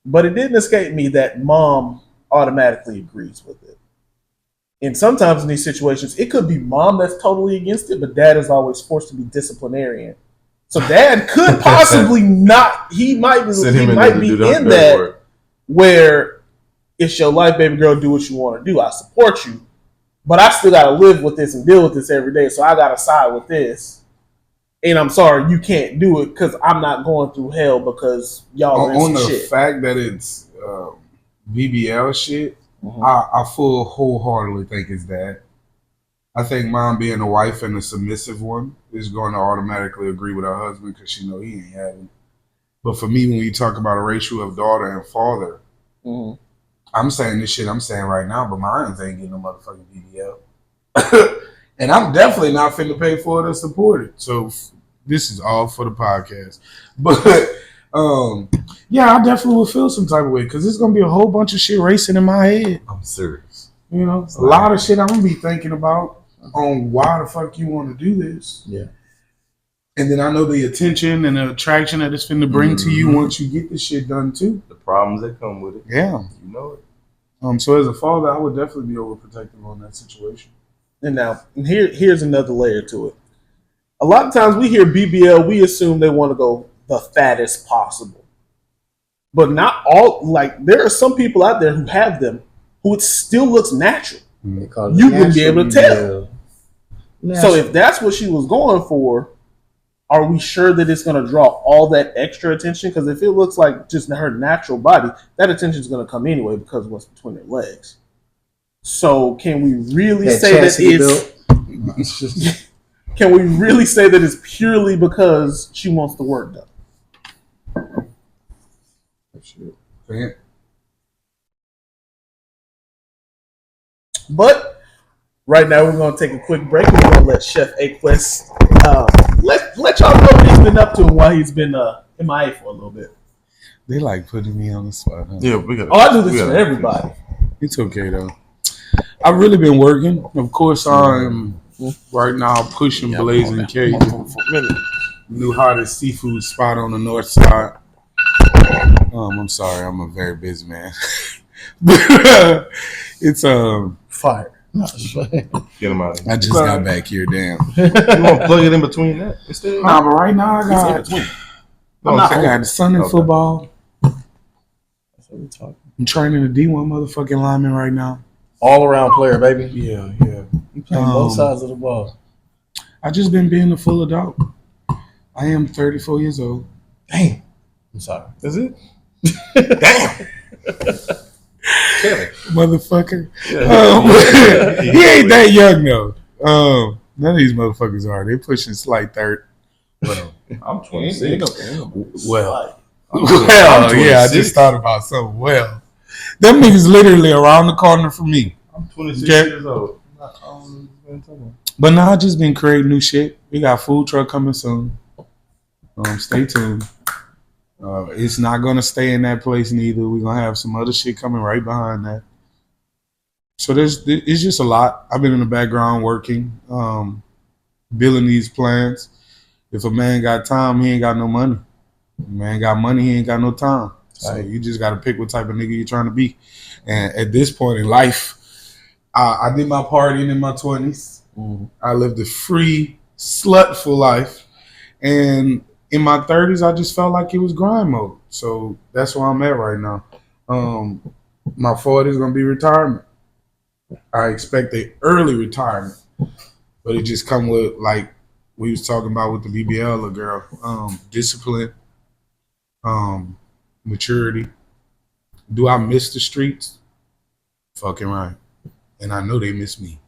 But it didn't escape me that mom automatically agrees with it. And sometimes in these situations, it could be mom that's totally against it, but dad is always forced to be disciplinarian. So dad could possibly not. He might be. He might be in that where it's your life, baby girl. Do what you want to do. I support you, but I still got to live with this and deal with this every day. So I got to side with this. And I'm sorry, you can't do it because I'm not going through hell because y'all are on the shit. fact that it's BBL shit. I full wholeheartedly think it's that. I think mom being a wife and a submissive one is going to automatically agree with her husband because she know he ain't having. But for me, when you talk about a ratio of daughter and father, I'm saying this shit I'm saying right now, but mine ain't getting no motherfucking BBL. And I'm definitely not finna pay for it or support it. So this is all for the podcast. But yeah, I definitely will feel some type of way because there's gonna be a whole bunch of shit racing in my head. I'm serious. You know, a lot of shit I'm gonna be thinking about on why the fuck you want to do this. Yeah. And then I know the attention and the attraction that it's finna bring to you once you get this shit done too. The problems that come with it. Yeah. You know it. So as a father, I would definitely be overprotective on that situation. And now, here's another layer to it. A lot of times we hear BBL, we assume they want to go the fattest possible. But not all, like, there are some people out there who have them who it still looks natural. You wouldn't be able to tell. So if that's what she was going for, are we sure that it's going to draw all that extra attention? Because if it looks like just her natural body, that attention is going to come anyway because of what's between her legs. So can we really say that it's... Can we really say that it's purely because she wants the work done? But right now we're going to take a quick break. We're going to let Chef Aquest let y'all know what he's been up to and why he's been MIA for a little bit. They like putting me on the spot. Huh? Yeah, we got. I do this for everybody. It's okay though. I've really been working. Of course, I'm right now pushing Blazing Cajun, new hottest seafood spot on the north side. I'm sorry, I'm a very busy man. It's fire. Get him out of here. I just got back here, damn. You want to plug it in between that? Nah, but right now I got the Sunday football. That's what we're talking. I'm training a D1 motherfucking lineman right now. All around player, baby. Yeah. You playing both sides of the ball. I just been being a full adult. I am 34 years old. Damn. I'm sorry. Is it? Damn. Motherfucker. He ain't that young though. None of these motherfuckers are. They pushing slight third. Well, I'm 26. Well, yeah, I just thought about something. Well, them niggas literally around the corner from me. I'm 26 years old. But now I just been creating new shit. We got food truck coming soon. Stay tuned. It's not gonna stay in that place neither. We're gonna have some other shit coming right behind that. So it's just a lot. I've been in the background working, building these plans. If a man got time, he ain't got no money. If a man got money, he ain't got no time. So you just gotta pick what type of nigga you're trying to be. And at this point in life, I did my partying in my 20s. I lived a free, slutful life. And in my 30s, I just felt like it was grind mode. So that's where I'm at right now. My 40s is going to be retirement. I expect an early retirement. But it just come with, like we was talking about with the BBL little girl, discipline, maturity. Do I miss the streets? Fucking right. And I know they miss me.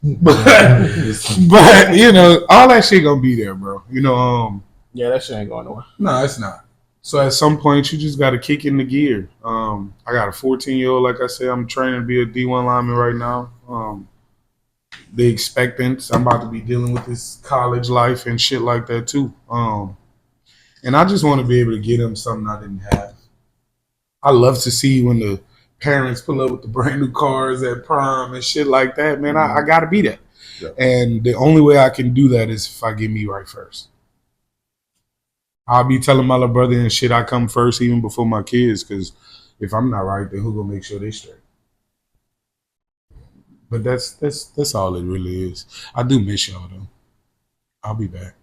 but you know, all that shit gonna be there, bro. You know, yeah, that shit ain't going nowhere. No, it's not. So at some point, you just got to kick in the gear. I got a 14-year-old, like I said, I'm training to be a D1 lineman right now. The expectants, I'm about to be dealing with this college life and shit like that too. And I just want to be able to get them something I didn't have. I love to see when the parents pull up with the brand new cars at prom and shit like that, man, I gotta be there. Yeah. And the only way I can do that is if I get me right first. I'll be telling my little brother and shit I come first even before my kids, because if I'm not right, then who gonna make sure they straight? But that's all it really is. I do miss y'all though. I'll be back.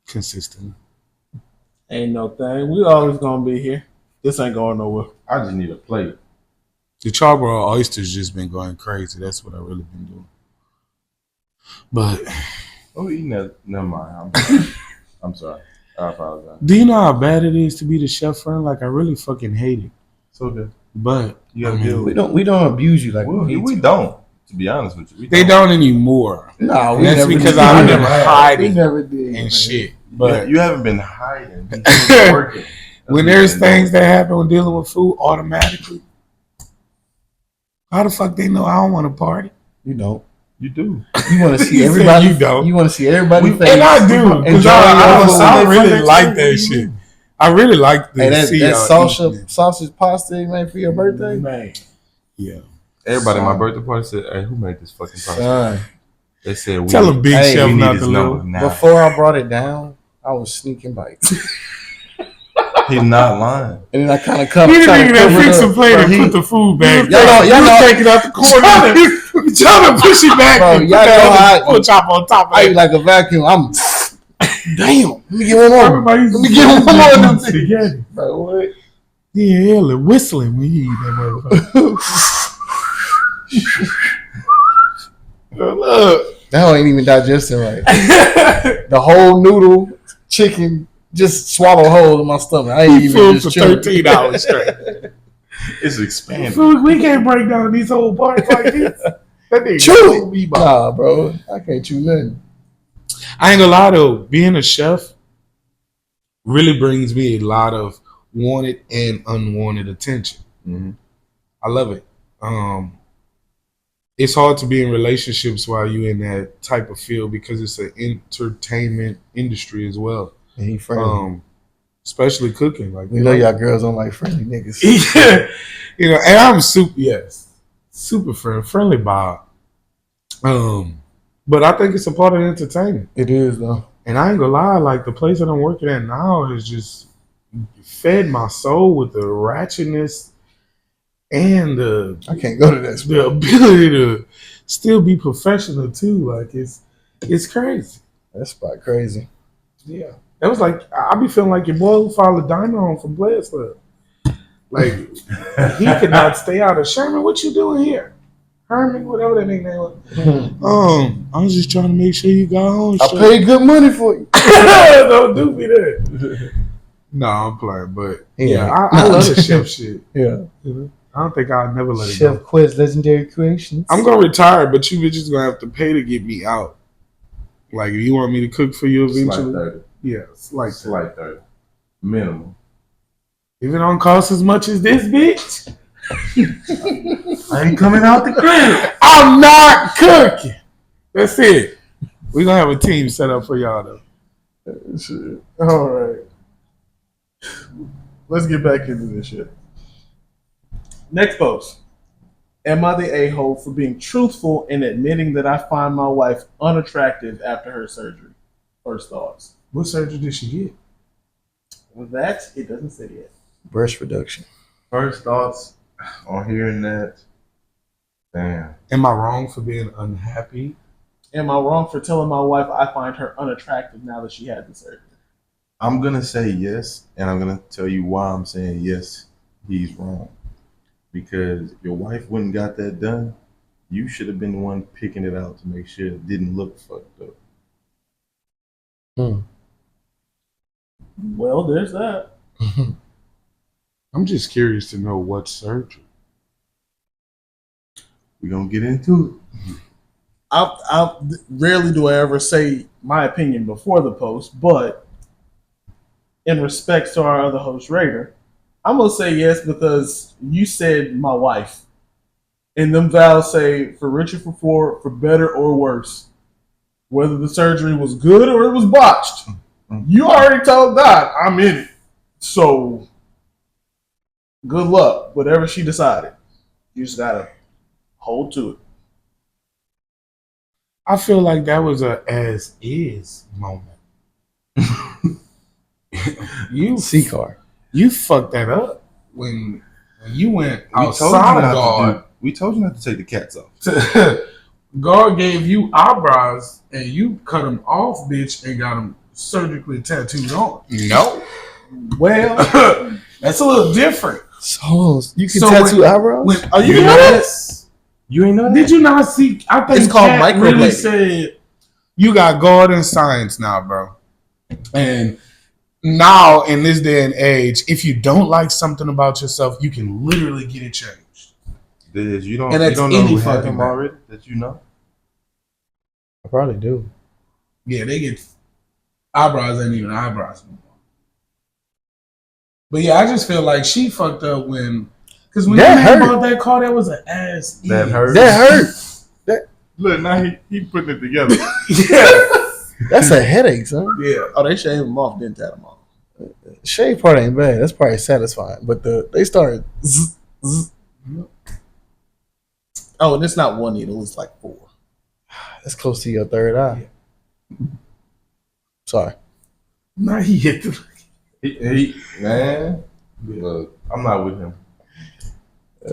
Consistently. Ain't no thing. We always gonna be here. This ain't going nowhere. I just need a plate. The Charborough oysters just been going crazy. That's what I really been doing. But Oh, eating that? Never mind. I'm sorry. I apologize. do you know how bad it is to be the chef friend? Like I really fucking hate it. So good. But You gotta deal We with it. don't abuse you like We don't. To be honest with you, they don't anymore. No, And we that's never because did. I've We been never had. We hiding never did. man. and shit. But But you haven't been hiding. You've been working. That's when what there's you've been things that happen when dealing with food, automatically, how the fuck they know I don't want to party? You don't. doing. You do. You want to see You said everybody. you don't. You want to see everybody. We- face. And I do, because Enjoy your food. I really What like do you that shit. mean? I really like the Hey, that see y'all sausage pasta you made for your birthday. Man. Yeah. Everybody at my Son. birthday party said, "Hey, who made this fucking pasta?" Son, They said, "We Tell a big Hey, chef we need not his to number live. now." before I brought it down, I was sneaking bites, He's not lying. and then I kind of He covered. the tried to nigga that cover fix it a up. plate Bro, and he- put the food back. Y'all know- take it out the corner. trying to push it back Bro, and y'all put know that how other pork chop on top of I it. eat like a vacuum. I'm damn. Let me get one more. Everybody Let me get one more of them things. together. Bro, what? Yeah, hell, whistling when you eat that motherfucker. Look. That one ain't even digesting right. The whole noodle, chicken, just swallow whole in my stomach. I ain't He even food just for chewing. 13 hours straight. It's expanding. Food, we can't break down these whole parts like this. That nigga Chew told it. me about- Nah, bro. I can't chew nothing. I ain't gonna lie though, being a chef really brings me a lot of wanted and unwanted attention. Mm-hmm. I love it. It's hard to be in relationships while you're in that type of field because it's an entertainment industry as well. And he friendly. Especially cooking. Like We know y'all girls don't like friendly niggas. Yeah. And I'm super friendly Bob. But I think it's a part of entertainment. It is though. And I ain't gonna lie, like the place that I'm working at now is just fed my soul with the ratchetness and I can't go to that spot. the ability to still be professional too. Like it's crazy. That spot crazy. Yeah. It was like I be feeling like your boy who followed Diamond home from Blair's Club. Like he could not stay out of Sherman. What you doing here? Herman, whatever that nickname was. I was just trying to make sure you got home. I paid good money for you. Don't do me that. No, I'm playing, but yeah, I love the chef shit. Yeah. I don't think I'll never let it Chef go. Quest Legendary Creations. I'm gonna retire, but you bitches gonna have to pay to get me out. Like if you want me to cook for you Slight eventually, 30. yeah, it's like that. Slight 30. Minimum. If it don't cost as much as this bitch, I ain't coming out the crib. I'm not cooking. That's it. We gonna have a team set up for y'all though. Shit. All right. Let's get back into this shit. Next post. Am I the a-hole for being truthful in admitting that I find my wife unattractive after her surgery? First thoughts. What surgery did she get? With that, it doesn't say yet. Breast reduction. First thoughts on hearing that. Damn. Am I wrong for being unhappy? Am I wrong for telling my wife I find her unattractive now that she had the surgery? I'm going to say yes, and I'm going to tell you why I'm saying yes, he's wrong. Because if your wife wouldn't got that done, you should have been the one picking it out to make sure it didn't look fucked up. Well, there's that. I'm just curious to know what surgery. We're going to get into I rarely do I ever say my opinion before the post, but in respect to our other host, Raider, I'm going to say yes because you said my wife. And them vows say for richer, for better or worse. Whether the surgery was good or it was botched. You already told God I'm in it. So good luck. Whatever she decided, you just gotta hold to it. I feel like that was a as is moment. you C-car. you fucked that up when you went We told you outside not guard. to do. We told you not to take the cats off. Guard gave you eyebrows and you cut them off, bitch, and got them surgically tattooed on. No, Well, that's a little different. So you can So tattoo when- eyebrows? When, are you You know know that? You ain't know that? did you not see? I think It's called Kat really microblading. said you got God and science now, bro. And now in this day and age, if you don't like something about yourself, you can literally get it changed. Diz, you don't. And You that's don't know any who had fucking them thing. already that you know. I probably do. Yeah, they get eyebrows ain't even eyebrows anymore. But yeah, I just feel like she fucked up because when That you man hurt. bought that car, that was an ass. That hurt. That hurt. Look, now he putting it together. Yeah, That's a headache, son. yeah. Oh, they shaved them off, didn't tat them off. Shave part ain't bad. That's probably satisfying. But they started. Zzz, zzz. Oh, and it's not one needle; it's like 4. That's close to your third eye. Sorry. Now he hit the. Man, look, I'm not with him.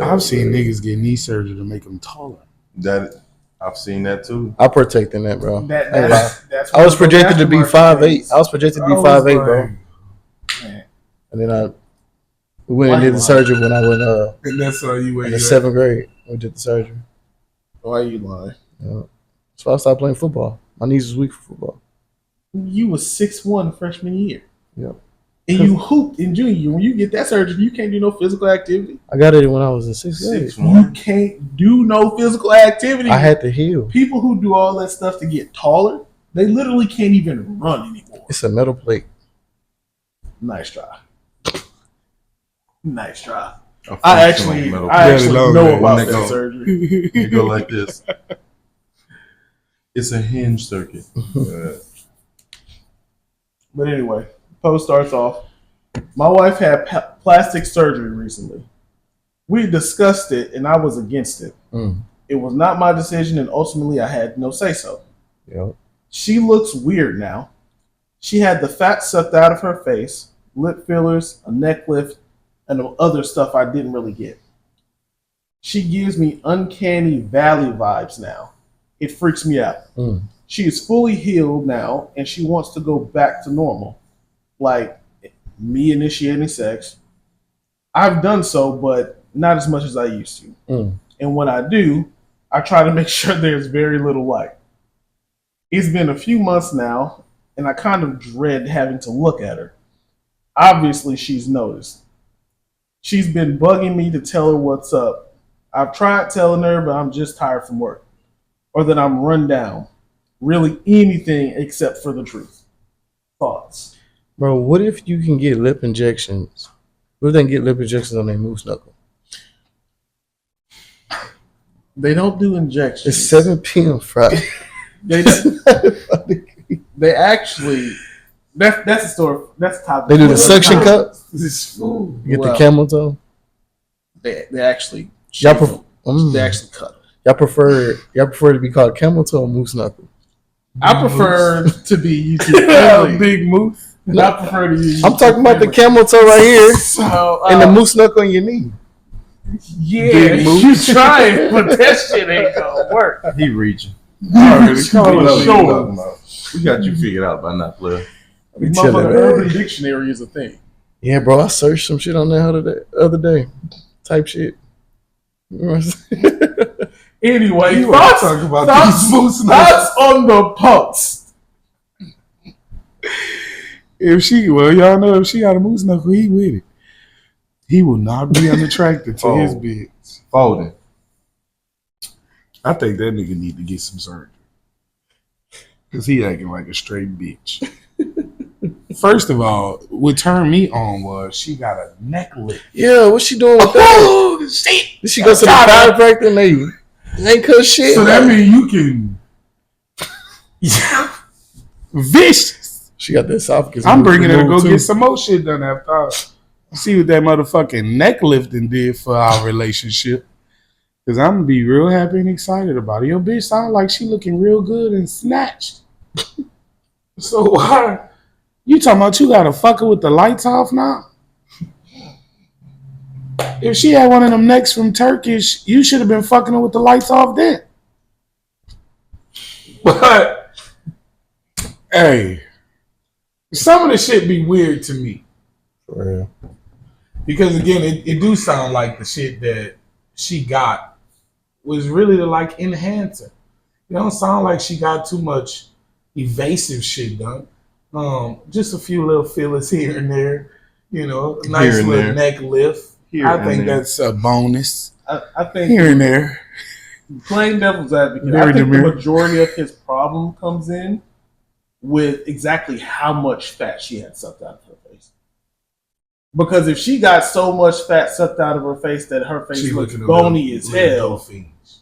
I've seen niggas get knee surgery to make them taller. That I've seen that too. I protect in that, bro. That's I was projected to be 5'8". I was projected to be 5'8", like, bro. Man. And then we went and did the surgery when I went And that's all you in wait. the 7th grade. We did the surgery. Why are you lying? Yeah. So I stopped playing football. My knees was weak for football. You was 6'1" freshman year. Yep. And you hooped in junior year. When you get that surgery, you can't do no physical activity. I got it when I was in 6th grade. 6'1". You can't do no physical activity. I had to heal. People who do all that stuff to get taller, they literally can't even run anymore. It's a metal plate. Nice try. Nice try. A I functional actually metal long know way. about When they that go- surgery. You go like this. It's a hinge circuit. But anyway, post starts off. My wife had plastic surgery recently. We discussed it, and I was against it. It was not my decision, and ultimately, I had no say so. Yep. She looks weird now. She had the fat sucked out of her face, lip fillers, a neck lift, and other stuff I didn't really get. She gives me uncanny valley vibes now. It freaks me out. She is fully healed now, and she wants to go back to normal, like me initiating sex. I've done so, but not as much as I used to. And when I do, I try to make sure there's very little light. It's been a few months now, and I kind of dread having to look at her. Obviously, she's noticed. She's been bugging me to tell her what's up. I've tried telling her, but I'm just tired from work. Or that I'm run down. Really anything except for the truth. Thoughts? Bro, what if you can get lip injections? What if they can get lip injections on their moose knuckle? They don't do injections. It's 7 p.m. Friday. They actually... That's the story. That's the topic. They do the suction cup. This fool. You get Well, the camel toe. They actually... Y'all, They actually cut them. y'all prefer to be called camel toe or moose knuckle? I prefer to be YouTube friendly. Big moose. I prefer to use. I'm talking about the camel toe right here So, and the moose knuckle on your knee. Yeah, Big moose. you trying, but that shit ain't gonna work. He reaching. Already We know what called you show. talking about. We got you figured out by now, player. We chilling, Motherfucker, man. Urban Dictionary is a thing. Yeah, bro, I searched some shit on that other day. Type shit. Anyway, You thoughts, talking about thoughts, these moose thoughts on the post. Y'all know if she got a moose knuckle, he with it. He will not be unattracted to his bitch. Folding. I think that nigga need to get some surgery. Cause he acting like a straight bitch. First of all, what turned me on was she got a neck lift. Yeah, what's she doing with that? Oh shit! Did she go to the chiropractor and they ain't cut shit? So that means you can vicious. She got the esophagus. I'm bringing her to go removed, get too. some more shit done after. See what that motherfucking neck lifting did for our relationship. Cause I'm gonna be real happy and excited about it. Your bitch sound like she looking real good and snatched. So why you talking about you gotta fuck her with the lights off now? If she had one of them necks from Turkish, you should have been fucking her with the lights off then. But hey, some of the shit be weird to me. For real. Because again, it do sound like the shit that she got was really to like enhance her. It don't sound like she got too much evasive shit done. Just a few little fillers here and there. You know, a nice Here and little there. neck lift. Here I and think there. that's a bonus. I think Here and there. playing devil's advocate, Very I think demure. the majority of his problem comes in with exactly how much fat she had sucked out of her face. Because if she got so much fat sucked out of her face that her face She looks looking a bony little- as little hell, dolphins.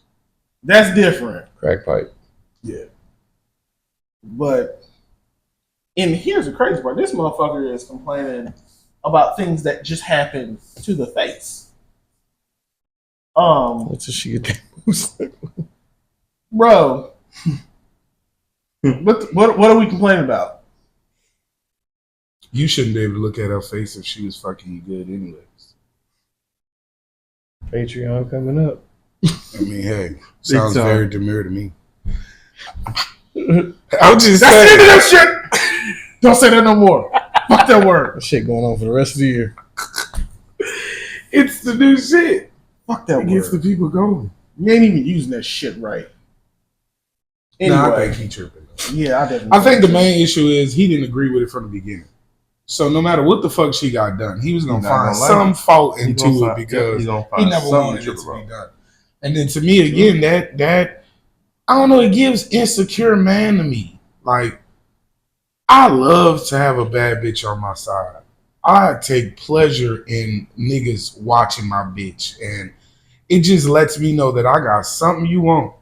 that's different. Crack pipe. Yeah. But and here's the crazy part: this motherfucker is complaining about things that just happened to the face. What's the she get that boost? Bro, what are we complaining about? You shouldn't be able to look at her face if she was fucking you good anyways. Patreon coming up. I mean, hey, sounds time. very demure to me. I'm just That's the end of saying. that shit. Don't say that no more. Fuck that word. That shit going on for the rest of the year. It's the new shit. Fuck that It gets the word. people going. You ain't even using that shit right. Anyway, Nah, I think he tripping. yeah, I definitely. I think the main issue is he didn't agree with it from the beginning. So no matter what the fuck she got done, he was gonna He not find gonna like some it. fault He into gonna it find- because he gonna he find never something wanted to it trip to be about. done. And then to me again, that I don't know, it gives insecure man to me. Like I love to have a bad bitch on my side. I take pleasure in niggas watching my bitch, and it just lets me know that I got something you want.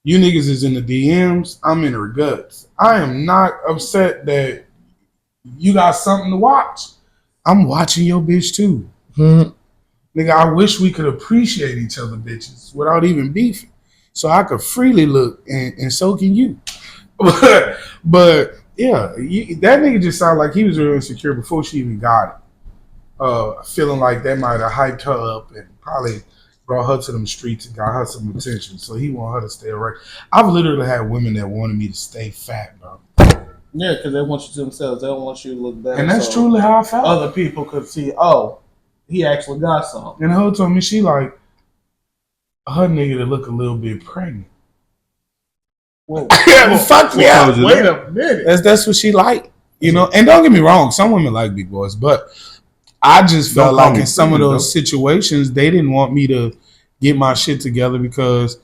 You niggas is in the DMs, I'm in her guts. I am not upset that you got something to watch. I'm watching your bitch too. Nigga, I wish we could appreciate each other bitches without even beefing. So I could freely look and so can you. but yeah, that nigga just sounded like he was real insecure before she even got it. Feeling like that might have hyped her up and probably brought her to them streets and got her some attention. So he want her to stay erect. I've literally had women that wanted me to stay fat, bro. Yeah, because they want you to themselves. They don't want you to look better. And that's so truly how I felt. Other people could see, oh, he actually got something. And her told me she like her nigga to look a little bit pregnant. Whoa. Fuck me told up. you Wait that? a minute. That's what she like, you know. And don't get me wrong, some women like big boys, but I just felt Don't call like me in some of pregnant, those situations they didn't want me to get my shit together because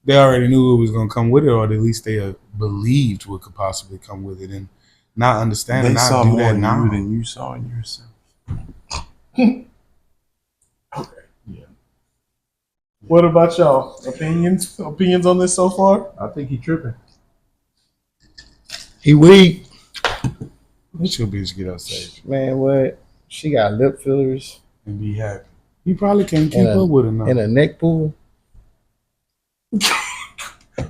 they already knew it was gonna come with it, or at least they believed what could possibly come with it, and not understanding. They I saw do more that in now. you than you saw in yourself. What about y'all? Opinions? Opinions on this so far? I think he tripping. He weak. Let your bitch get off stage Man, what? She got lip fillers and be happy. You probably can't keep And a- up with her now. and a neck pool.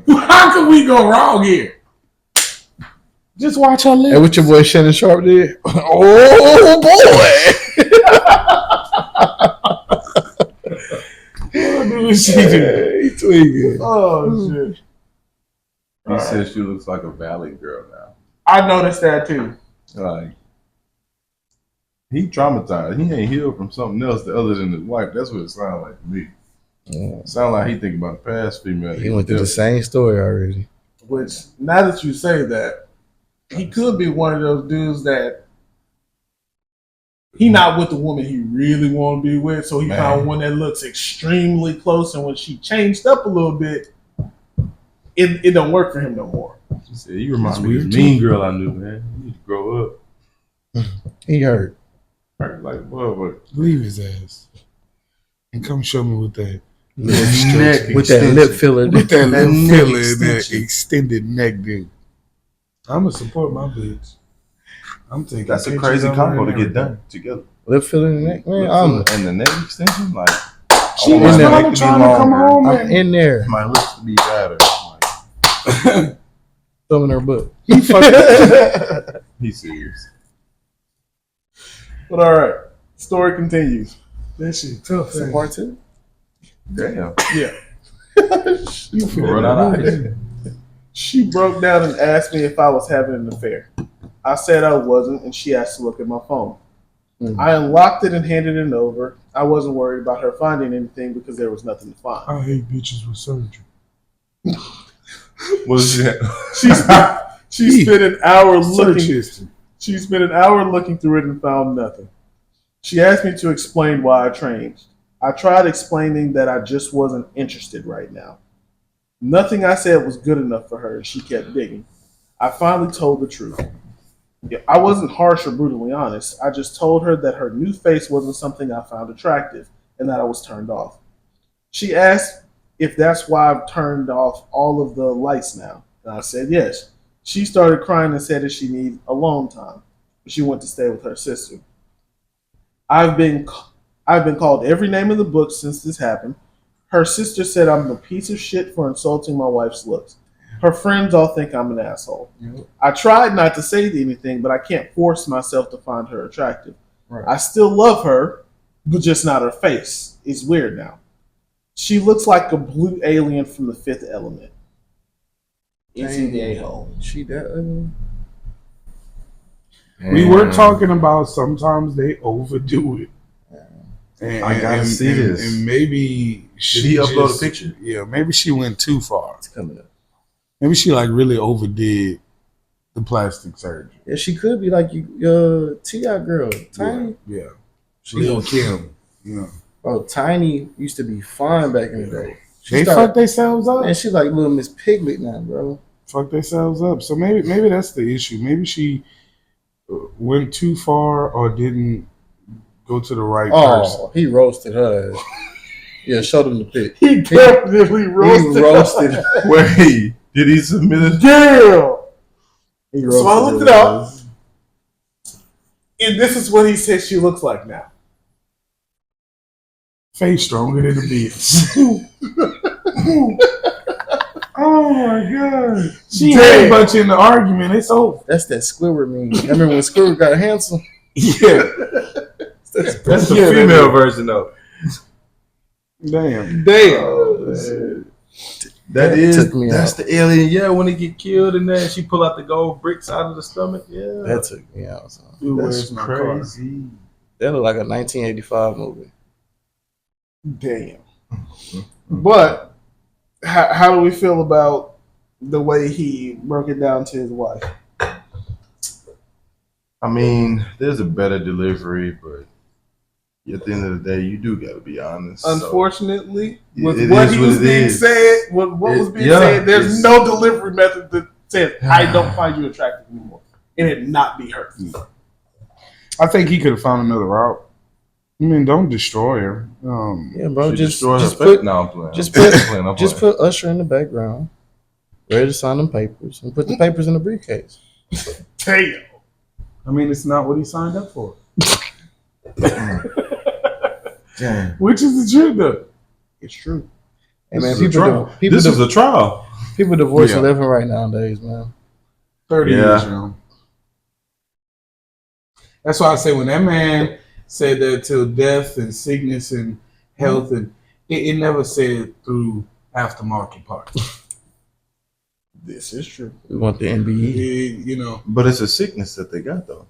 How can we go wrong here? Just watch her lips. Hey, what your boy Shannon Sharp did? Oh boy! What do she do? He tweaking. Oh, shit. He says she looks like a valley girl now. I noticed that too. Like he traumatized. He ain't healed from something else other than his wife. That's what it sounds like to me. Yeah. Sound like he thinking about the past female. He went through the same story already. Which, now that you say that, he could be one of those dudes that he not with the woman he really want to be with, so he Man. found one that looks extremely close, and when she changed up a little bit, it don't work for him no more. She said, "You remind That's me of weird, this mean girl I knew, man. You need to grow up." He hurt. Like, what? Leave his ass and come show me with that Neck With that lip filler. with that That little neck filler and that extension. extended neck, dude. I'ma support my bitch. I'm taking That's a pictures crazy of her combo and to get everything. done together. Lip filler in the neck, man. And the neck extension, like She I want was my neck probably to be trying to come longer. home I'm and in there, My lips to be fatter. Like, thumbing her butt. he fucked. he's serious. But all right, story continues. That shit tough. Is it part 2? Damn. Yeah. You feel Run out of ice. She broke down and asked me if I was having an affair. I said I wasn't, and she asked to look at my phone. I unlocked it and handed it over. I wasn't worried about her finding anything because there was nothing to find. I hate bitches with surgery. What is that? She spent an hour Search looking. history. She spent an hour looking through it and found nothing. She asked me to explain why I changed. I tried explaining that I just wasn't interested right now. Nothing I said was good enough for her, and she kept digging. I finally told the truth. I wasn't harsh or brutally honest. I just told her that her new face wasn't something I found attractive and that I was turned off. She asked if that's why I've turned off all of the lights now. And I said yes. She started crying and said that she needs alone time. She went to stay with her sister. I've been called every name in the book since this happened. Her sister said I'm a piece of shit for insulting my wife's looks. Her friends all think I'm an asshole. Yep. I tried not to say anything, but I can't force myself to find her attractive. Right. I still love her, but just not her face. It's weird now. She looks like a blue alien from the Fifth Element. It's in the a-hole. She that ugly? We were talking about sometimes they overdo it. And, I gotta see this. And maybe Did he upload a picture? Yeah, maybe she went too far. It's coming up. Maybe she like really overdid the plastic surgery. Yeah, she could be like you, T.I. girl, Tiny. Yeah. She Lil' was- Kim. You know. Oh, Tiny used to be fine back in the day. They fuck themselves up. Man, she's like little Miss Piglet now, bro. Fuck themselves up. So maybe that's the issue. Maybe she went too far or didn't go to the right person. Oh, he roasted her. Yeah, showed him the pic. He definitely roasted. He roasted her. Wait, did he submit it? Girl. He So I looked it up. And this is what he says she looks like now. Face stronger than the bitch. Oh my god. She had much in the argument. It's over. That's that Squidward meme. I remember when Squidward got handsome. Yeah. That's the Yeah, female version though. Damn. That's the alien. Yeah, when he get killed and then she pull out the gold bricks out of the stomach. Yeah, That took me out. So. Dude, that's where's my car? crazy. That looked like a 1985 movie. Damn. But how do we feel about the way he broke it down to his wife? I mean, there's a better delivery, but at the end of the day, you do got to be honest. Unfortunately, So, with it what is he what was it being is. said, what was being said, there's it's- no delivery method that says I don't find you attractive anymore, and it not be hurtful. I think he could have found another route. I mean, don't destroy her. Yeah, bro. She Just destroyed her put face. No, I'm playing. just I'm put- playing. I'm just playing. put Usher in the background, ready to sign them papers, and put the papers in the briefcase. Damn. I mean, it's not what he signed up for. Damn. Which is the truth, though. It's true. Hey This man, is a trial. people This is a trial. people divorce Yeah. left and right nowadays, man. 30 Yeah. years, young. That's why I say when that man said that till death and sickness and health, and it never said through aftermarket parts. This is true. We want the NBE. You know. But it's a sickness that they got though.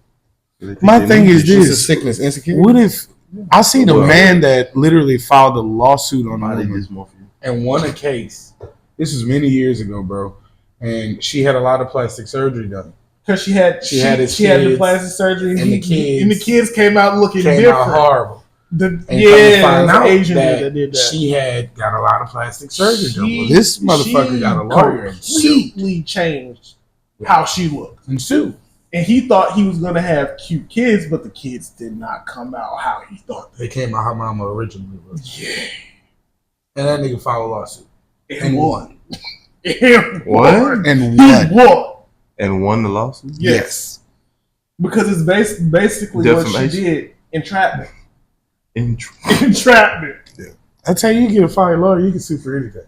They think My they thing need is it. It's a this. sickness, insecurity. What if I seen a Well- man that literally filed a lawsuit on a Body woman dysmorphia. and won a case. This was many years ago, bro. And she had a lot of plastic surgery done. Because she had She had his she had the kids, plastic surgery, and the kids- and the kids came out looking Came different. out horrible. The, And come to yeah, find the out Asian that dude that did that. she had got a lot of plastic surgery done. She- Well, this motherfucker she got a lawyer and sued. completely changed how she looked. And sued. And he thought he was going to have cute kids, but the kids did not come out how he thought They came out how mama originally was. Yeah. And that nigga filed a lawsuit. And won. And What? And He won. won. And won the lawsuit. Yes. Because it's basically what she Defamation. did. Entrapment. Entrapment. Entrapment. That's how you get a fire lawyer. You can sue for anything.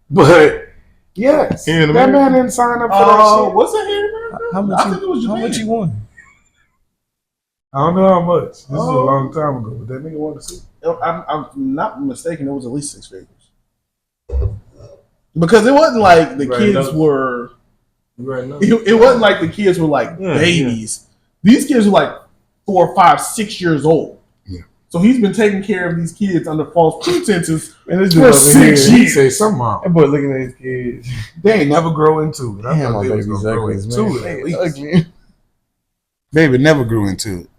But yes, Here in that America. man didn't sign up for that Oh, shit. what's that here? How much? I think it was How much Japan. you won? I don't know how much. This is a Oh. long time ago, but that nigga wanted to sue. I'm not mistaken. It was at least 6 figures. Because it wasn't like the Right, kids no. were. Right now. It wasn't like the kids were like Yeah, babies. These kids were like 4, 5, 6 years old. Yeah. So he's been taking care of these kids under false pretenses Man, this for dude over 6 here. He years. say something wrong. That boy looking at his kids. They ain't never grow into it. I Damn, thought my they was baby's gonna grow ugly, into man. it. At They least. ugly. Baby never grew into it.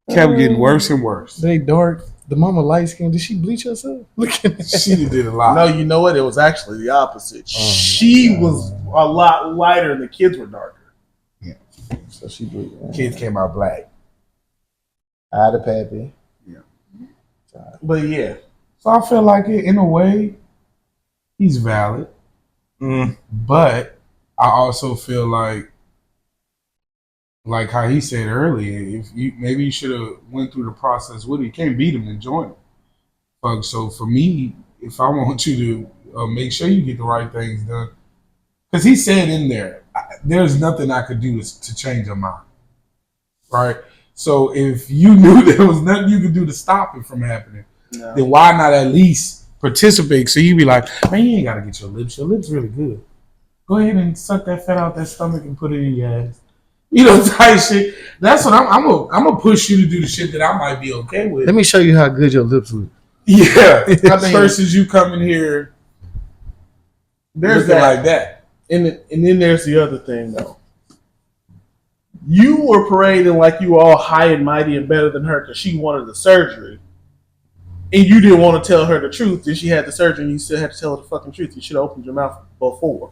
Kept getting worse and worse. They dark. The mama light skin. Did she bleach herself? Look at that. She did a lot. No, you know what? It was actually the opposite. She was a lot lighter and the kids were darker. So she bleached. Kids came out black. I the pappy. But yeah. So I feel like it, in a way, he's valid. But I also feel like how he said earlier, if you maybe you should have went through the process with it. You can't beat him and join him. Fuck. So for me, if I want you to make sure you get the right things done, because he said in there, there's nothing I could do to change her mind. Right. So if you knew there was nothing you could do to stop it from happening, then why not at least participate? So you be like, man, you ain't gotta get your lips. Your lips really good. Go ahead and suck that fat out that stomach and put it in your ass. You know, type shit. That's what I'm gonna push you to do the shit that I might be okay with. Let me show you how good your lips look. Yeah. I mean- Versus you coming here There's looking that. like that. And then there's the other thing, though. You were parading like you were all high and mighty and better than her because she wanted the surgery. And you didn't want to tell her the truth. Then she had the surgery and you still had to tell her the fucking truth. You should have opened your mouth before.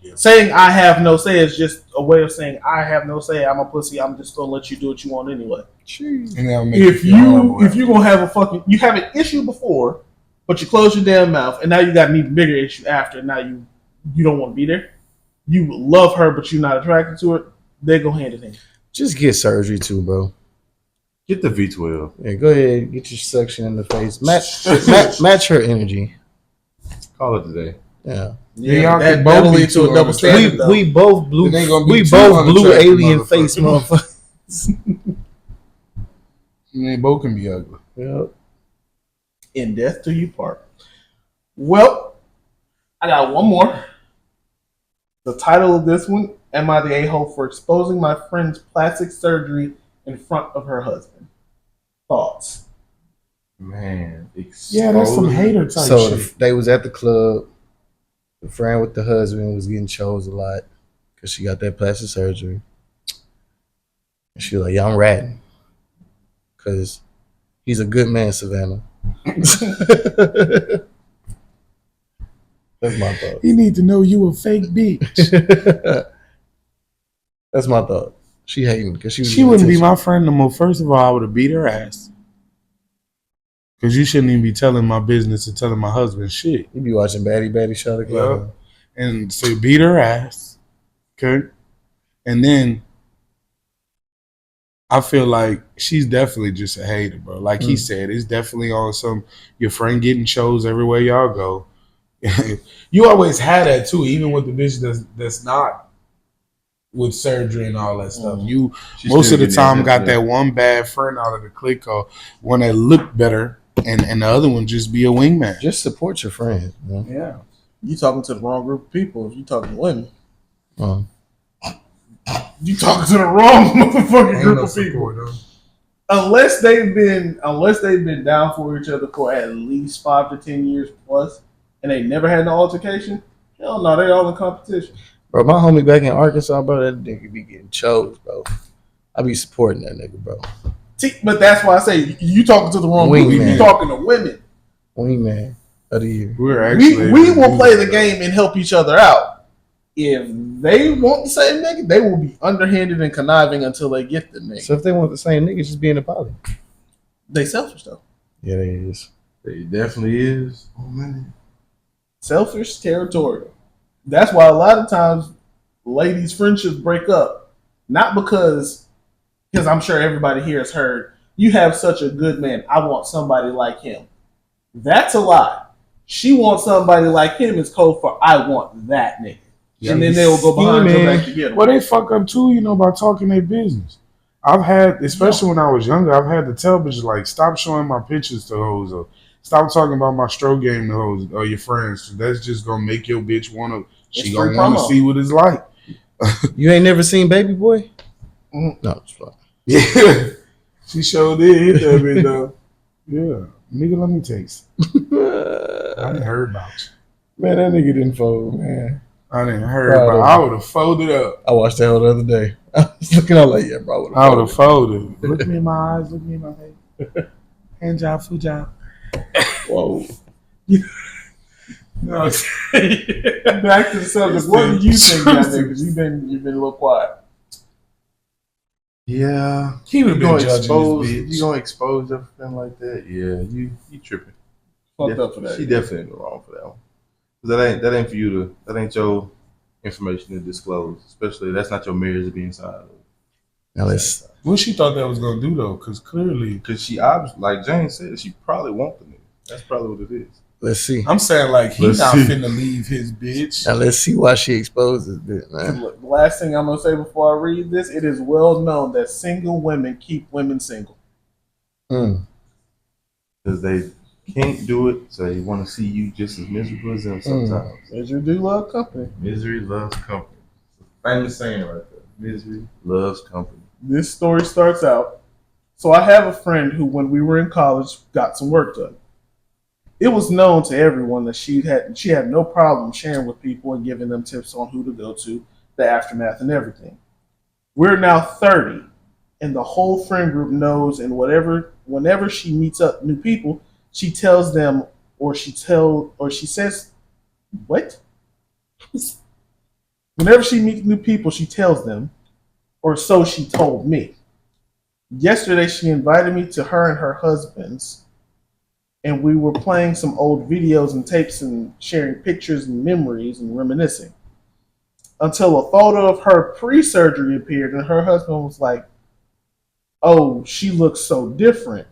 Yeah. Saying I have no say is just a way of saying I have no say. I'm a pussy. I'm just going to let you do what you want anyway. And that'll make you If feel horrible. you're going to have a fucking... You have an issue before, but you close your damn mouth and now you got an even bigger issue after. And now you don't want to be there. You love her, but you're not attracted to her. They go hand in hand. Just get surgery too, bro. Get the V12. Yeah, go ahead. Get your suction in the face. Match her energy. Call it today. Yeah. y'all that can both that'll be lead to a too double unattractive. standard. though. We both blue. It ain't gonna be We too both blue unattractive alien motherfucker. face motherfuckers. They both can be ugly. Yep. In death do you part. Well, I got one more. The title of this one: Am I the a-hole for exposing my friend's plastic surgery in front of her husband? Thoughts? Man. Yeah, that's some exposure. hater type So shit. they was at the club. The friend with the husband was getting chose a lot because she got that plastic surgery. And she was like, "Yeah, I'm ratting because he's a good man, Savannah." That's my thought. He need to know you a fake bitch. That's my thought. She hating because She wouldn't be my friend no more. First of all, I would have beat her ass. Because you shouldn't even be telling my business and telling my husband shit. You be watching Baddie Shot Club. And so beat her ass. Okay? And then I feel like she's definitely just a hater, bro. Like he said, it's definitely on some your friend getting chose everywhere y'all go. You always had that too, even with the bitch that's not with surgery and all that stuff. You She's most still of the getting time that, got yeah. that one bad friend out of the clique or one that looked better and the other one just be a wingman. Just support your friends. Man. Yeah. You talking to the wrong group of people if you talking to women. Uh, You talking to the wrong motherfucking Ain't group no of people. support, though. Unless they've been down for each other for at least 5 to 10 years plus, and they never had no altercation. Hell no, they all in competition. bro, my homie back in Arkansas, bro, that nigga be getting chose, bro. I be supporting that nigga, bro. See, but that's why I say you talking to the wrong group. Wingman. You talking to women. Wingman of the year. We're actually We will play the game and help each other out. If they want the same nigga, they will be underhanded and conniving until they get the nigga. So if they want the same nigga, just be in the poly. They selfish though. Yeah, they is. It definitely is. Oh man. Selfish, territorial. That's why a lot of times ladies' friendships break up. Not because because I'm sure everybody here has heard, you have such a good man. I want somebody like him. That's a lie. She wants somebody like him is code for I want that nigga. Yeah, and then they will go behind your back to get him. Well, they fuck up too, by talking their business. I've had, especially when I was younger, I've had to tell bitches like, stop showing my pictures to hoes, or stop talking about my stroke game to hoes or your friends. That's just gonna make your bitch she gonna want to see what it's like. You ain't never seen Baby Boy? Mm-hmm. No, it's fine. Yeah, she sure did hit that bitch though. Yeah, nigga, let me taste. I didn't heard about you. Man, that nigga didn't fold, man. I didn't heard about. I would have folded up. I watched that the other day. I was looking out like, yeah, bro. I would have folded. Look me in my eyes. Look me in my face. Hand job, food job. Whoa. No, back to the subject. What do you think, nigga? Because you've been a little quiet. Yeah, he would be you gonna expose everything like that? Yeah, you tripping. Fucked up for that. She definitely wrong for that one. That ain't for you to. That ain't your information to disclose. Especially that's not your marriage to be inside of. Now let's. What she thought that was gonna do though? Because she obviously, like Jane said, she probably want the nigga. That's probably what it is. Let's see. I'm saying like he's not finna leave his bitch. Now let's see why she exposes it, man. Look, the last thing I'm gonna say before I read this, it is well known that single women keep women single. Because they can't do it, so they want to see you just as miserable as them sometimes. Misery do love company. Misery loves company. Famous saying right there. Misery loves company. This story starts out. So I have a friend who, when we were in college, got some work done. It was known to everyone that she had no problem sharing with people and giving them tips on who to go to, the aftermath and everything. We're now 30, and the whole friend group knows, and whenever she meets up new people, she tells them, or she says, what? Whenever she meets new people, she tells them, or so she told me. Yesterday, she invited me to her and her husband's, and we were playing some old videos and tapes and sharing pictures and memories and reminiscing. Until a photo of her pre-surgery appeared, and her husband was like, oh, she looks so different.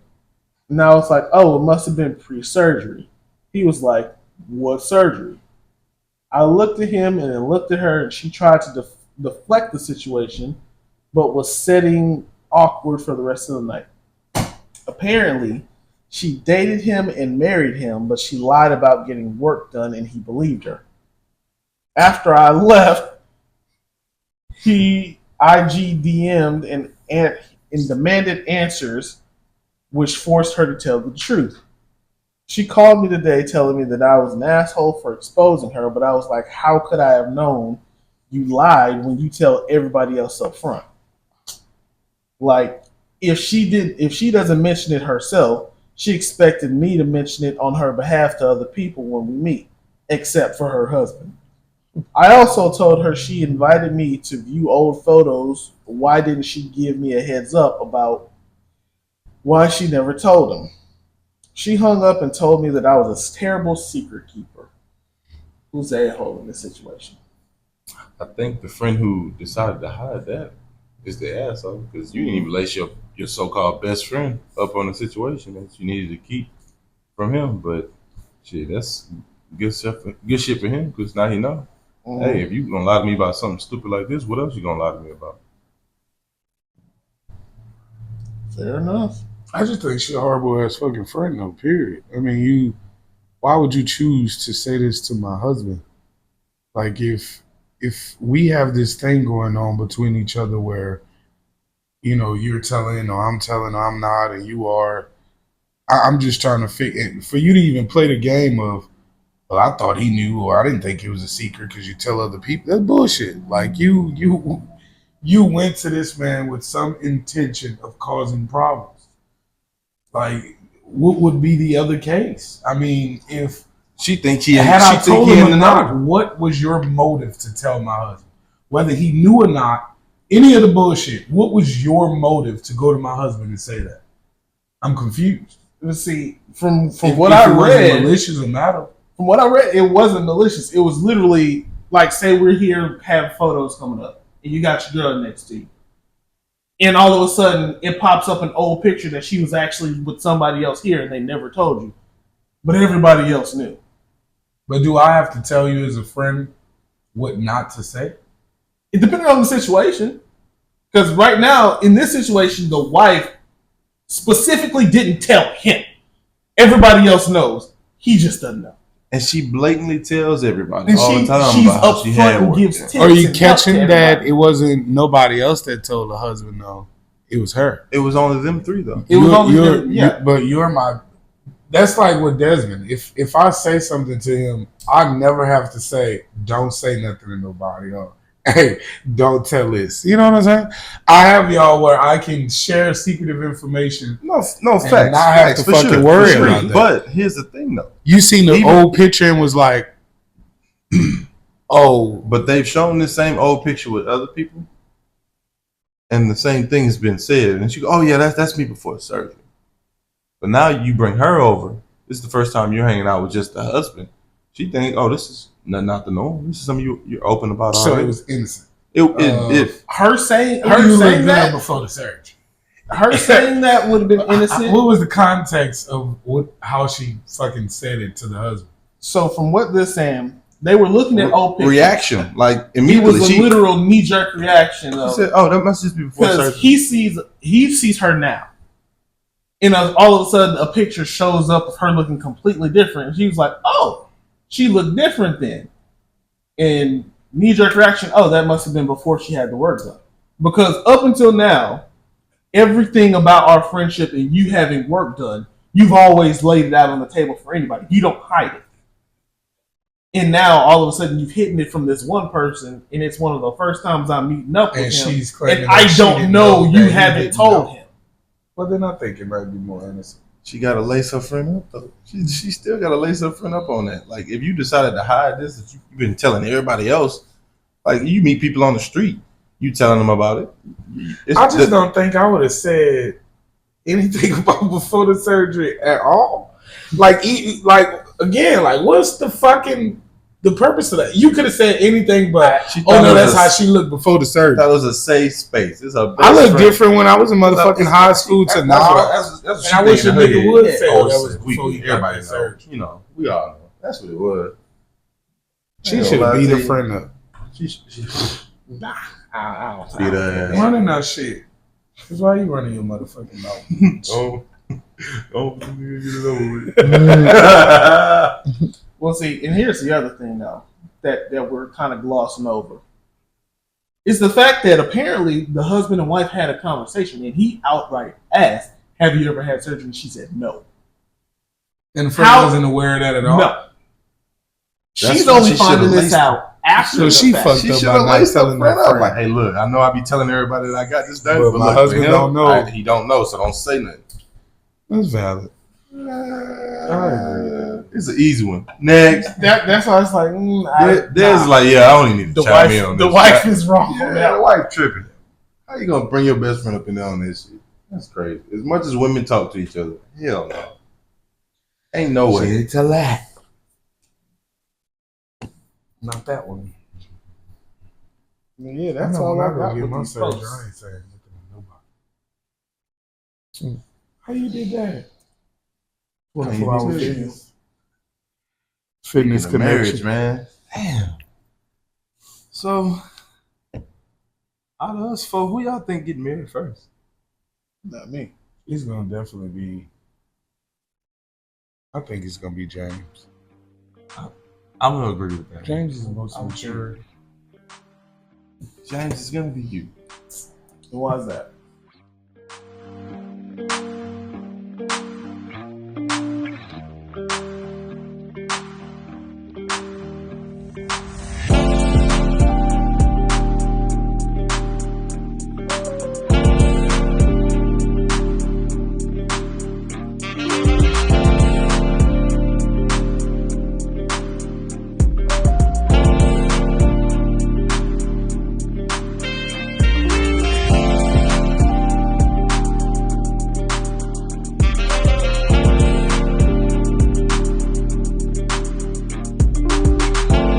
And I was like, oh, it must have been pre-surgery. He was like, what surgery? I looked at him and then looked at her, and she tried to deflect the situation, but was sitting awkward for the rest of the night. Apparently, she dated him and married him, but she lied about getting work done, and he believed her. After I left, he IG DM'd and demanded answers, which forced her to tell the truth. She called me today telling me that I was an asshole for exposing her, but I was like, how could I have known you lied when you tell everybody else up front? Like, if she doesn't mention it herself, she expected me to mention it on her behalf to other people when we meet, except for her husband. I also told her she invited me to view old photos. Why didn't she give me a heads up about why she never told him? She hung up and told me that I was a terrible secret keeper. Who's the a-hole in this situation? I think the friend who decided to hide that is the asshole, because you didn't even lace your so-called best friend up on a situation that you needed to keep from him. But shit, that's good shit for him, because now he know. Hey, if you gonna lie to me about something stupid like this, what else you gonna lie to me about? Fair enough. I just think she's a horrible ass fucking friend, though, period. I mean, why would you choose to say this to my husband? Like, if we have this thing going on between each other where, you're telling, or I'm telling, or I'm not, and you are, I'm just trying to figure, for you to even play the game of, well, I thought he knew, or I didn't think it was a secret because you tell other people, that's bullshit. Like, you went to this man with some intention of causing problems. Like, what would be the other case? I mean, if she think he had I told him or not, what was your motive to tell my husband? Whether he knew or not, any of the bullshit, what was your motive to go to my husband and say that? I'm confused. Let's see, from what I read, malicious or matter. From what I read, it wasn't malicious. It was literally like, say we're here, have photos coming up, and you got your girl next to you. and all of a sudden it pops up an old picture that she was actually with somebody else here and they never told you, but everybody else knew. But do I have to tell you as a friend what not to say? It depends on the situation. Because right now, in this situation, the wife specifically didn't tell him. Everybody else knows. He just doesn't know. And she blatantly tells everybody And all the time she's about how she had upfront and work. gives tips. Are you and help to catching that everybody. it wasn't nobody else that told the husband no? It was her. It was only them three though. It was only them, yeah. But you're my. That's like with Desmond. If I say something to him, I never have to say, "Don't say nothing to nobody," or "Hey, don't tell this." You know what I'm saying? I have y'all where I can share secretive information. No And facts. not have Facts, to for fucking sure, worry for sure. about that. But here's the thing though. You seen the Even- old picture and was like, "Oh, But they've shown the same old picture with other people, and the same thing has been said. And she go, "Oh yeah, that's me before the surgery." But now you bring her over. This is the first time you're hanging out with just the husband. She think, "Oh, this is not the norm. This is something you're open about." so already. it was innocent." It Her saying You looked saying good that before the surgery. her saying that would have been innocent. What was the context of how she fucking said it to the husband? So from what they're saying, they were looking at old pictures. reaction, like It immediately was a she literal knee jerk reaction she of said, "Oh, that must just be before because surgery." he sees her now, and all of a sudden a picture shows up of her looking completely different. And she was like, "Oh, she looked different then," and knee jerk reaction. Oh, that must have been before she had the work done, because up until now, everything about our friendship and you having work done, you've always laid it out on the table for anybody. You don't hide it. And now all of a sudden you've hidden it from this one person, and it's one of the first times I'm meeting up with And him. she's claiming And that I she don't didn't know that you he haven't didn't told know. him. Well, then I think it might be more innocent. She got to lace her friend up though. She still got to lace her friend up on that. Like if you decided to hide this, that you've been telling everybody else, like you meet people on the street, you telling them about it. I just don't think I would have said anything about before the surgery at all. Like again, like what's the purpose of that? You could have said anything, but She oh thought no, it that's was how she looked before the surgery. That was a safe space. It's a. I looked friend. different when I was in motherfucking high school to That's now. what- that's what And she I wish a thinking in her nigga head. would say Oh, that was we- before you got everybody that know. surgery. You know, we all know. That's what it was. She Yeah, should well, have I beat tell a you- friend up. Nah, I don't Beat her ass. Running that shit. Cause why you running your motherfucking mouth? Oh, get it over with. Well, see, and here's the other thing, though, that we're kind of glossing over. Is the fact that apparently the husband and wife had a conversation and he outright asked, "Have you ever had surgery?" And she said no. And the friend How- wasn't aware of that at all. No. That's She's why only she finding should've this laced out after So the she fact. fucked She up should by have not laced her telling friend her up. friend. Like, hey, look, I know I be telling everybody that I got this done, But but my look, husband with him, don't know. he don't know, so don't say nothing. That's valid. It's an easy one. Next. That's why it's like, There's nah. like, yeah, I don't even need to the chime in on wife. this. The wife is wrong Yeah, on the that. wife tripping. How you gonna bring your best friend up in there on this shit? That's crazy. As much as women talk to each other, hell no. Ain't no way. It's a lie. Not that one. Yeah, that's I know all when I I go got get with my these surgery, posts. I ain't saying nothing to nobody. How you did that? 24 How you hour did fitness. Fitness Speaking of marriage, connection. man. Damn. So, out of us four, who y'all think getting married first? Not me. It's gonna definitely be. I think it's gonna be James. I'm gonna agree with that. James is the most I'm mature. James is gonna be you. Why is that?